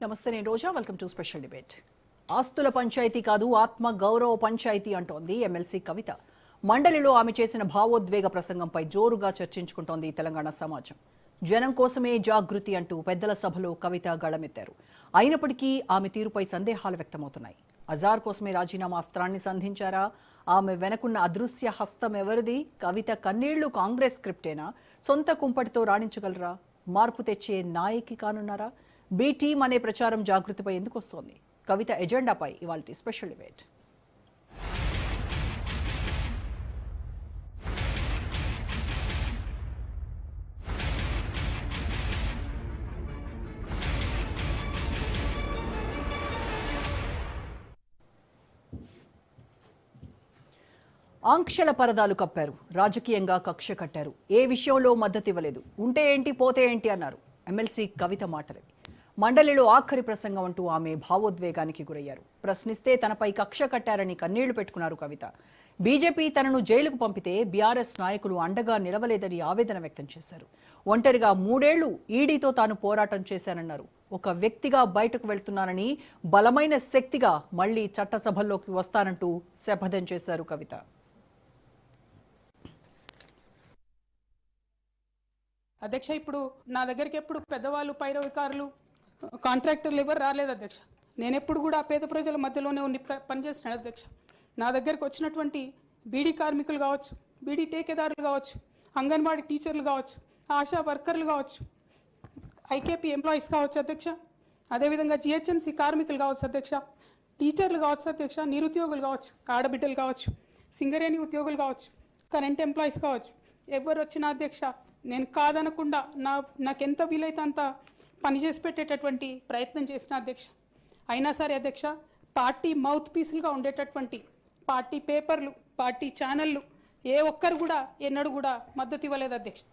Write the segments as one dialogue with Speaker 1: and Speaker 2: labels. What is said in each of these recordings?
Speaker 1: నమస్తే, నేను Roja. Welcome to special debate. ఆస్తుల పంచాయతీ కాదు, ఆత్మ గౌరవ పంచాయతీ అంటోంది ఎమ్మెల్సీ కవిత. మండలిలో ఆమె చేసిన భావోద్వేగ ప్రసంగంపై జోరుగా చర్చించుకుంటోంది తెలంగాణ సమాజం. జనం కోసమే జాగృతి అంటూ పెద్దల సభలో కవిత గళమెత్తారు. అయినప్పటికీ ఆమె తీరుపై సందేహాలు వ్యక్తమవుతున్నాయి. అజార్ కోసమే రాజీనామా అస్త్రాన్ని సంధించారా? ఆమె వెనకున్న అదృశ్య హస్తం ఎవరిది? కవిత కన్నీళ్లు కాంగ్రెస్ స్క్రిప్టేనా? సొంత కుంపటితో రాణించగలరా? మార్పు తెచ్చే నాయకి కానున్నారా? బీ టీమ్ అనే ప్రచారం జాగృతిపై ఎందుకు వస్తోంది? కవిత ఎజెండాపై ఇవాల్టి స్పెషల్ డిబేట్. ఆంక్షల పరదాలు కప్పారు, రాజకీయంగా కక్ష కట్టారు, ఏ విషయంలో మద్దతు ఇవ్వలేదు, ఉంటే ఏంటి పోతే ఏంటి అన్నారు ఎమ్మెల్సీ కవిత మాటలవి. మండలిలో ఆఖరి ప్రసంగం అంటూ ఆమె భావోద్వేగానికి గురయ్యారు. ప్రశ్నిస్తే తనపై కక్ష కట్టారని కన్నీళ్లు పెట్టుకున్నారు కవిత. బీజేపీ తనను జైలుకు పంపితే బీఆర్ఎస్ నాయకులు అండగా నిలవలేదని ఆవేదన వ్యక్తం చేశారు. ఒంటరిగా 3 ఏళ్లు ఈడీతో తాను పోరాటం చేశానన్నారు. ఒక వ్యక్తిగా బయటకు వెళ్తున్నానని, బలమైన శక్తిగా మళ్లీ చట్టసభల్లోకి వస్తానంటూ శపథం చేశారు కవిత.
Speaker 2: అధ్యక్ష, ఇప్పుడు నా దగ్గరికి ఎప్పుడు పెద్దవాళ్ళు, పైరవికారులు, కాంట్రాక్టర్లు ఎవరు రాలేదు అధ్యక్ష. నేను ఎప్పుడు కూడా పేద ప్రజల మధ్యలోనే ఉండి పనిచేస్తున్నాను అధ్యక్ష. నా దగ్గరకు వచ్చినటువంటి బీడీ కార్మికులు కావచ్చు, బీడీ టేకేదారులు కావచ్చు, అంగన్వాడీ టీచర్లు కావచ్చు, ఆశా వర్కర్లు కావచ్చు, ఐకేపీ ఎంప్లాయీస్ కావచ్చు అధ్యక్ష, అదేవిధంగా జిహెచ్ఎంసీ కార్మికులు కావచ్చు అధ్యక్ష, టీచర్లు కావచ్చు అధ్యక్ష, నిరుద్యోగులు కావచ్చు, ఆడబిడ్డలు కావచ్చు, సింగరేణి ఉద్యోగులు కావచ్చు, కరెంట్ ఎంప్లాయీస్ కావచ్చు, ఎవరు వచ్చినా అధ్యక్ష నేను కాదనకుండా నాకెంత వీలైతే అంత పనిచేసి పెట్టేటటువంటి ప్రయత్నం చేసిన అధ్యక్ష. అయినా సరే అధ్యక్ష, పార్టీ మౌత్ పీసులుగా ఉండేటటువంటి పార్టీ పేపర్లు, పార్టీ ఛానళ్ళు ఏ ఒక్కరు కూడా ఎన్నడూ కూడా మద్దతు ఇవ్వలేదు అధ్యక్ష.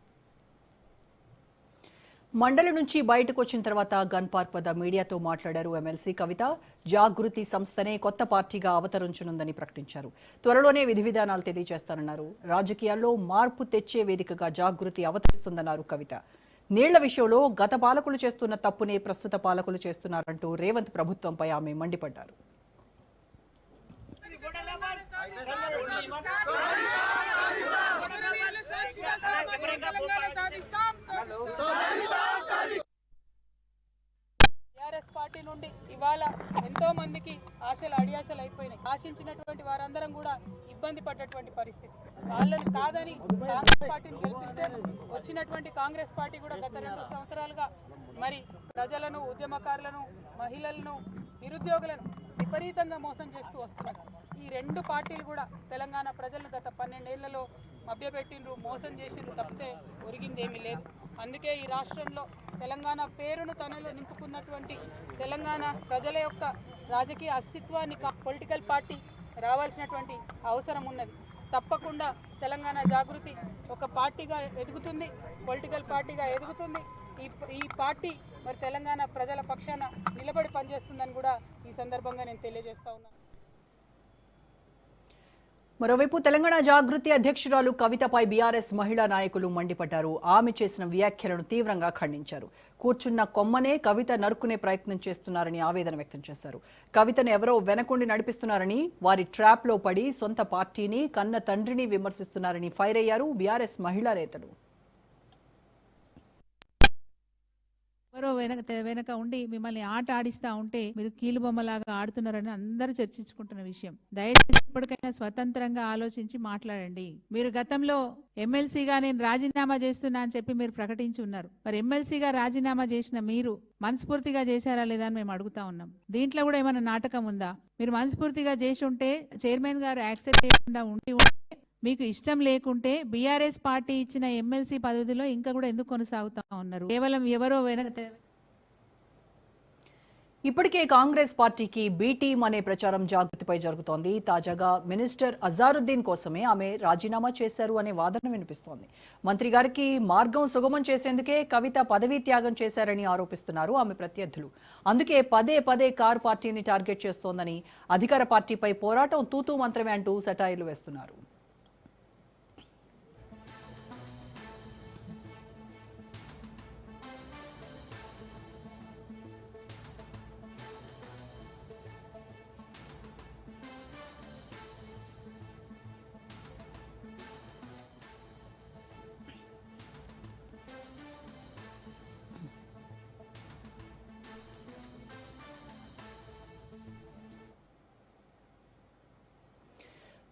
Speaker 1: మండలి నుంచి బయటకు వచ్చిన తర్వాత గన్ పార్క్ వద్ద మీడియాతో మాట్లాడారు ఎమ్మెల్సీ కవిత. జాగృతి సంస్థనే కొత్త పార్టీగా అవతరించనుందని ప్రకటించారు. త్వరలోనే విధి విధానాలు తెలియజేస్తానన్నారు. రాజకీయాల్లో మార్పు తెచ్చే వేదికగా జాగృతి అవతరిస్తుందన్నారు కవిత. నీళ్ల విషయంలో గత పాలకులు చేస్తున్న తప్పునే ప్రస్తుత పాలకులు చేస్తున్నారంటూ రేవంత్ ప్రభుత్వంపై ఆమె మండిపడ్డారు.
Speaker 2: టీఆర్ఎస్ పార్టీ నుండి ఇవాళ ఎంతో మందికి ఆశలు అడియాశలు అయిపోయినాయి. ఆశించినటువంటి వారందరం కూడా ఇబ్బంది పడ్డటువంటి పరిస్థితి. వాళ్ళని కాదని కాంగ్రెస్ పార్టీని గెలిపిస్తే వచ్చినటువంటి కాంగ్రెస్ పార్టీ కూడా గత 2 సంవత్సరాలుగా మరి ప్రజలను, ఉద్యమకారులను, మహిళలను, నిరుద్యోగులను విపరీతంగా మోసం చేస్తూ వస్తున్నారు. ఈ 2 పార్టీలు కూడా తెలంగాణ ప్రజలను గత 12 ఏళ్లలో మభ్యపెట్టిండ్రు, మోసం చేసిండ్రు తప్పితే ఒరిగిందేమీ లేదు. అందుకే ఈ రాష్ట్రంలో తెలంగాణ పేరును తనలో నింపుకున్నటువంటి తెలంగాణ ప్రజల యొక్క రాజకీయ అస్తిత్వాన్ని పొలిటికల్ పార్టీ రావాల్సినటువంటి అవసరం ఉన్నది. తప్పకుండా తెలంగాణ జాగృతి ఒక పార్టీగా ఎదుగుతుంది, పొలిటికల్ పార్టీగా ఎదుగుతుంది. ఈ పార్టీ మరి తెలంగాణ ప్రజల పక్షాన నిలబడి పనిచేస్తుందని కూడా ఈ సందర్భంగా నేను తెలియజేస్తా ఉన్నాను.
Speaker 1: మరోవైపు తెలంగాణ జాగృతి అధ్యక్షురాలు కవితపై బీఆర్ఎస్ మహిళా నాయకులు మండిపడ్డారు. ఆమె చేసిన వ్యాఖ్యలను తీవ్రంగా ఖండించారు. కూర్చున్న కొమ్మనే కవిత నరుకునే ప్రయత్నం చేస్తున్నారని ఆవేదన వ్యక్తం చేశారు. కవితను ఎవరో వెనకుండి నడిపిస్తున్నారని, వారి ట్రాప్లో పడి సొంత పార్టీని, కన్న తండ్రిని విమర్శిస్తున్నారని ఫైర్ అయ్యారు బీఆర్ఎస్ మహిళా నేతలు.
Speaker 3: ఎవరో వెనక ఉండి మిమ్మల్ని ఆట ఆడిస్తా ఉంటే మీరు కీలుబొమ్మలాగా ఆడుతున్నారని అందరూ చర్చించుకుంటున్న విషయం. దయచేసి ఇప్పటికైనా స్వతంత్రంగా ఆలోచించి మాట్లాడండి. మీరు గతంలో ఎమ్మెల్సీగా నేను రాజీనామా చేస్తున్నా అని చెప్పి మీరు ప్రకటించి ఉన్నారు. మరి ఎమ్మెల్సీగా రాజీనామా చేసిన మీరు మనస్ఫూర్తిగా చేశారా లేదా అని మేము అడుగుతా ఉన్నాం. దీంట్లో కూడా ఏమైనా నాటకం ఉందా? మీరు మనస్ఫూర్తిగా చేసి ఉంటే చైర్మన్ గారు యాక్సెప్ట్ చేయకుండా ఉంటే మీకు ఇష్టం లేకుంటే బీఆర్ఎస్ పార్టీ ఇచ్చిన ఎమ్మెల్సీ పదవిలో ఇంకా కూడా ఎందుకు కొనసాగుతా ఉన్నారు? కేవలం ఎవరో
Speaker 1: ఇప్పటికే కాంగ్రెస్ పార్టీకి బీ టీమ్ అనే ప్రచారం జాగృతిపై జరుగుతోంది. తాజాగా మినిస్టర్ అజారుద్దీన్ కోసమే ఆమె రాజీనామా చేశారు అనే వాదన వినిపిస్తోంది. మంత్రి గారికి మార్గం సుగమం చేసేందుకే కవిత పదవీ త్యాగం చేశారని ఆరోపిస్తున్నారు ఆమె ప్రత్యర్థులు. అందుకే పదే పదే కారు పార్టీని టార్గెట్ చేస్తోందని, అధికార పార్టీపై పోరాటం తూతూ మంత్రమే అంటూ సెటైర్లు వేస్తున్నారు.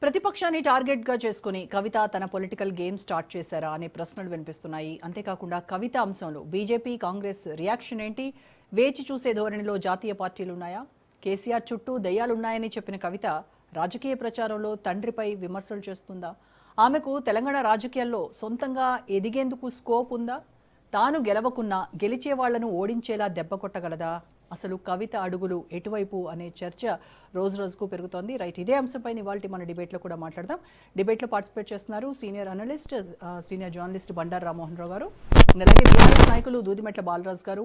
Speaker 1: ప్రతిపక్షాన్ని టార్గెట్గా చేసుకుని కవిత తన పొలిటికల్ గేమ్ స్టార్ట్ చేశారా అనే ప్రశ్నలు వినిపిస్తున్నాయి. అంతేకాకుండా కవిత అంశంలో బీజేపీ, కాంగ్రెస్ రియాక్షన్ ఏంటి? వేచి చూసే ధోరణిలో జాతీయ పార్టీలు ఉన్నాయా? కేసీఆర్ చుట్టూ దయ్యాలున్నాయని చెప్పిన కవిత రాజకీయ ప్రచారంలో తండ్రిపై విమర్శలు చేస్తుందా? ఆమెకు తెలంగాణ రాజకీయాల్లో సొంతంగా ఎదిగేందుకు స్కోప్ ఉందా? తాను గెలవకున్నా గెలిచే వాళ్లను ఓడించేలా దెబ్బ కొట్టగలదా? అసలు కవిత అడుగులు ఎటువైపు అనే చర్చ రోజు రోజుకు పెరుగుతోంది. రైట్, ఇదే అంశంపై ఇవాళ మన డిబేట్లో కూడా మాట్లాడదాం. డిబేట్లో పార్టిసిపేట్ చేస్తున్నారు senior analyst, senior journalist Bandaru Rammohan Rao garu, అలాగే బీఆర్ఎస్ నాయకులు దూదిమెట్ల బాలరాజు గారు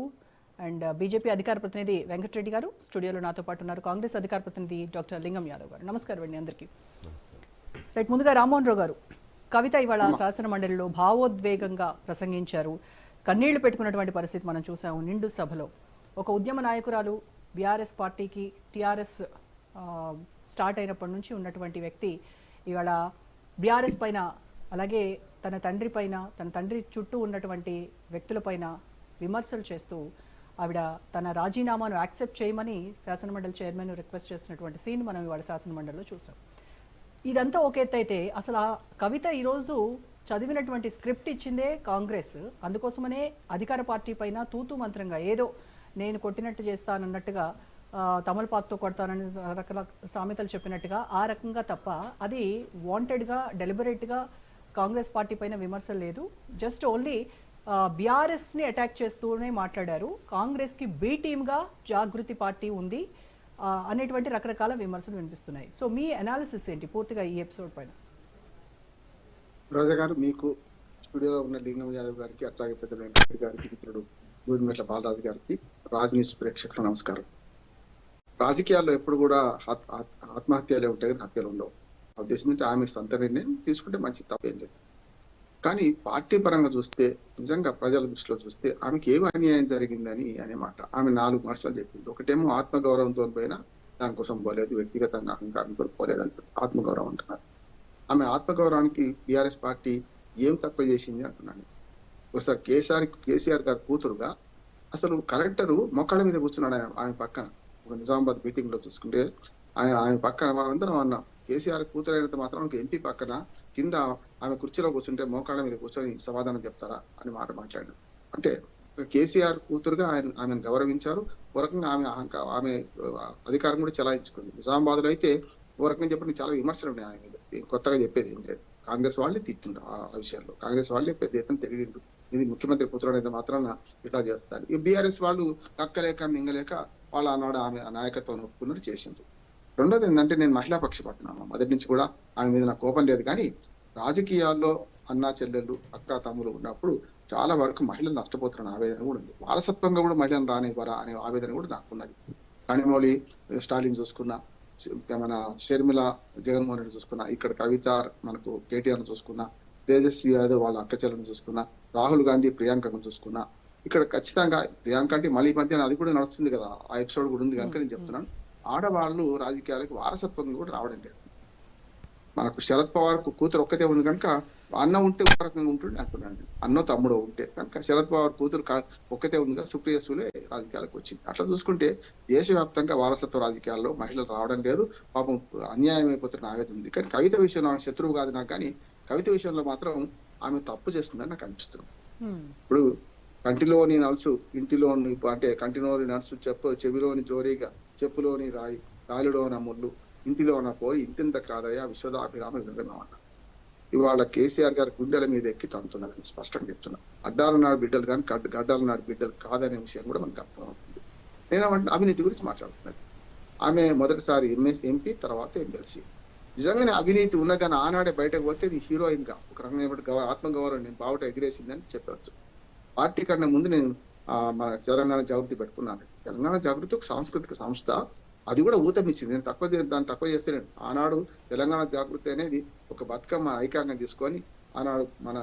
Speaker 1: అండ్ బీజేపీ అధికార ప్రతినిధి వెంకటరెడ్డి గారు స్టూడియోలో నాతో పాటు ఉన్నారు. కాంగ్రెస్ అధికార ప్రతినిధి డాక్టర్ లింగం యాదవ్ గారు. నమస్కారం అండి అందరికీ. రైట్, ముందుగా రామ్మోహన్ రావు గారు, కవిత ఇవాళ శాసన మండలిలో భావోద్వేగంగా ప్రసంగించారు. కన్నీళ్లు పెట్టుకున్నటువంటి పరిస్థితి మనం చూసాము నిండు సభలో. ఒక ఉద్యమ నాయకురాలు, బీఆర్ఎస్ పార్టీకి టీఆర్ఎస్ స్టార్ట్ అయినప్పటి నుంచి ఉన్నటువంటి వ్యక్తి ఇవాళ బీఆర్ఎస్ పైన, అలాగే తన తండ్రి పైన, తన తండ్రి చుట్టూ ఉన్నటువంటి వ్యక్తులపైన విమర్శలు చేస్తూ ఆవిడ తన రాజీనామాను యాక్సెప్ట్ చేయమని శాసనమండలి చైర్మన్ రిక్వెస్ట్ చేసినటువంటి సీన్ మనం ఇవాళ శాసనమండలిలో చూసాం. ఇదంతా ఒక ఎత్తు అయితే, అసలు ఆ కవిత ఈరోజు చదివినటువంటి స్క్రిప్ట్ ఇచ్చిందే కాంగ్రెస్. అందుకోసమనే అధికార పార్టీ పైన తూతు మంత్రంగా ఏదో నేను కొట్టినట్టు చేస్తానన్నట్టుగా, తమలపాకుతో కొడతానని రకరకాల సామెతలు చెప్పినట్టుగా ఆ రకంగా తప్ప అది వాంటెడ్గా, డెలిబరేట్గా కాంగ్రెస్ పార్టీ పైన విమర్శలు లేదు. జస్ట్ ఓన్లీ బీఆర్ఎస్ని అటాక్ చేస్తూనే మాట్లాడారు. కాంగ్రెస్కి బి టీమ్గా జాగృతి పార్టీ ఉంది అనేటువంటి రకరకాల విమర్శలు వినిపిస్తున్నాయి. సో మీ అనాలిసిస్ ఏంటి పూర్తిగా ఈ ఎపిసోడ్ పైన?
Speaker 4: రోజా గారు, మీకు స్టూడియోలో ఉన్న లింగం యాదవ్ గారికి, అట్లాగే పెద్ద వెంకటరెడ్డి గారికి, మిత్రుడు గూడిమెట్ల బాలరాజు గారికి, రాజ్ న్యూస్ ప్రేక్షకులకు నమస్కారం. రాజకీయాల్లో ఎప్పుడు కూడా ఆత్మహత్యలే ఉంటాయి, హత్యలు ఉండవు. ఉద్దేశం నుంచి ఆమె సొంత నిర్ణయం తీసుకుంటే మంచి తప్పేం లేదు. కానీ పార్టీ పరంగా చూస్తే, నిజంగా ప్రజల దృష్టిలో చూస్తే ఆమెకి ఏమి అన్యాయం జరిగిందని అనే మాట ఆమె 4 విమర్శలు చెప్పింది. ఒకటేమో ఆత్మగౌరవంతో పోయినా దానికోసం పోలేదు, వ్యక్తిగతంగా అహంకారంతో పోలేదు అంటారు, ఆత్మగౌరవం అంటున్నారు. ఆమె ఆత్మగౌరవానికి బీఆర్ఎస్ పార్టీ ఏం తక్కువ చేసింది అంటున్నాను. ఒకసారి కేసీఆర్ గారి కూతురుగా అసలు కలెక్టరు మొక్కల మీద కూర్చున్నాడు ఆమె పక్కన. ఒక నిజామాబాద్ మీటింగ్ లో చూసుకుంటే ఆమె పక్కన మనందరం అన్నాం, కేసీఆర్ కూతురు అయినంత మాత్రం ఎంపీ పక్కన కింద ఆమె కుర్చీలో కూర్చుంటే మోకాళ్ళ మీద కూర్చొని సమాధానం చెప్తారా అని మాట మాట్లాడారు. అంటే కేసీఆర్ కూతురుగా ఆమెను గౌరవించారు. ఒక రకంగా ఆమె అధికారం కూడా చెలాయించుకుంది. నిజామాబాద్ లో అయితే ఓ రకంగా చెప్పండి చాలా విమర్శలు ఉన్నాయి ఆయన మీద. కొత్తగా చెప్పేది ఏం లేదు. కాంగ్రెస్ వాళ్ళే తిట్టిండ్రు ఆ విషయాల్లో. కాంగ్రెస్ వాళ్ళే పెద్ద ఎత్తున తిరిగిండ్రు, ఇది ముఖ్యమంత్రి కూతురు అనేది మాత్రాన ఇట్లా చేస్తారు. ఈ బీఆర్ఎస్ వాళ్ళు కక్కలేక మింగలేక వాళ్ళు ఆనాడు ఆమె నాయకత్వం ఒప్పుకున్నట్టు చేసిండ్రు. రెండోది ఏంటంటే, నేను మహిళా పక్షపాతను మొదటి నుంచి కూడా ఆమె మీద నాకు కోపం లేదు. కానీ రాజకీయాల్లో అన్నా చెల్లెళ్ళు, అక్క తమ్ములు ఉన్నప్పుడు చాలా వరకు మహిళలు నష్టపోతున్న ఆవేదన కూడా ఉంది. వారసత్వంగా కూడా మహిళలను రానివ్వరా అనే ఆవేదన కూడా నాకున్నది. కనిమౌళి స్టాలిన్ చూసుకున్నా, మన షర్మిల జగన్మోహన్ రెడ్డి చూసుకున్నా, ఇక్కడ కవిత మనకు కేటీఆర్ చూసుకున్నా, తేజస్వి యాదవ్ వాళ్ళ అక్క చెల్లెలను చూసుకున్నా, రాహుల్ గాంధీ ప్రియాంకను చూసుకున్నా, ఇక్కడ ఖచ్చితంగా ప్రియాంక అంటే మళ్ళీ మధ్యాహ్నం అది కూడా నడుస్తుంది కదా, ఆ ఎపిసోడ్ కూడా ఉంది కనుక నేను చెప్తున్నాను. ఆడవాళ్ళు రాజకీయాలకు వారసత్వంగా కూడా రావడం లేదు. మనకు శరద్ పవార్ కూతురు ఒక్కతే ఉంది కనుక అన్న ఉంటే ఒక రకంగా ఉంటుంది అంటున్నాను. అన్నో తమ్ముడో ఉంటే కనుక శరద్ పవార్ కూతురు ఒక్కతే ఉంది కదా, సుప్రియ సూలే రాజకీయాలకు వచ్చింది. అట్లా చూసుకుంటే దేశవ్యాప్తంగా వారసత్వ రాజకీయాల్లో మహిళలు రావడం లేదు. పాపం అన్యాయం అయిపోతున్న ఆవేదన ఉంది. కానీ కవిత విషయంలో ఆమె శత్రువు కాదు నాకు, కానీ కవిత విషయంలో మాత్రం ఆమె తప్పు చేస్తుందని నాకు అనిపిస్తుంది. ఇప్పుడు కంటిలోని నలుసు ఇంటిలోని, అంటే కంటిలోని నలుసు చెవిలోని జోరీగా, చెప్పులోని రాయి, గాలిలోన ముళ్ళు, ఇంటిలో ఉన్న పోయి ఇంటింత కాదయ్యా విశ్వదాభిరామ విరమణ. ఇవాళ కేసీఆర్ గారి గుండెల మీద ఎక్కి తంతున్నదని స్పష్టంగా చెప్తున్నా. అడ్డాల నాడు బిడ్డలు కానీ గడ్డాల నాడు బిడ్డలు కాదనే విషయం కూడా మనకు అర్థమవుతుంది. నేనేమంటే అవినీతి గురించి మాట్లాడుతున్నాను. ఆమె మొదటిసారి ఎంపీ, తర్వాత ఎమ్మెల్సీ. నిజంగానే అవినీతి ఉన్నదని ఆనాడే బయటకు పోతే ఇది హీరోయిన్ గా ఒక రకంగా ఆత్మగౌరవం నేను బావుట ఎగిరేసిందని చెప్పవచ్చు. పార్టీ కన్నా ముందు నేను మన తెలంగాణ జాగృతి పెట్టుకున్నాను. తెలంగాణ జాగృతి ఒక సాంస్కృతిక సంస్థ, అది కూడా ఊతమిచ్చింది. నేను దాన్ని తక్కువ చేస్తే నేను ఆనాడు తెలంగాణ జాగృతి అనేది ఒక బతుకమ్మ ఐకాంగా తీసుకొని ఆనాడు మన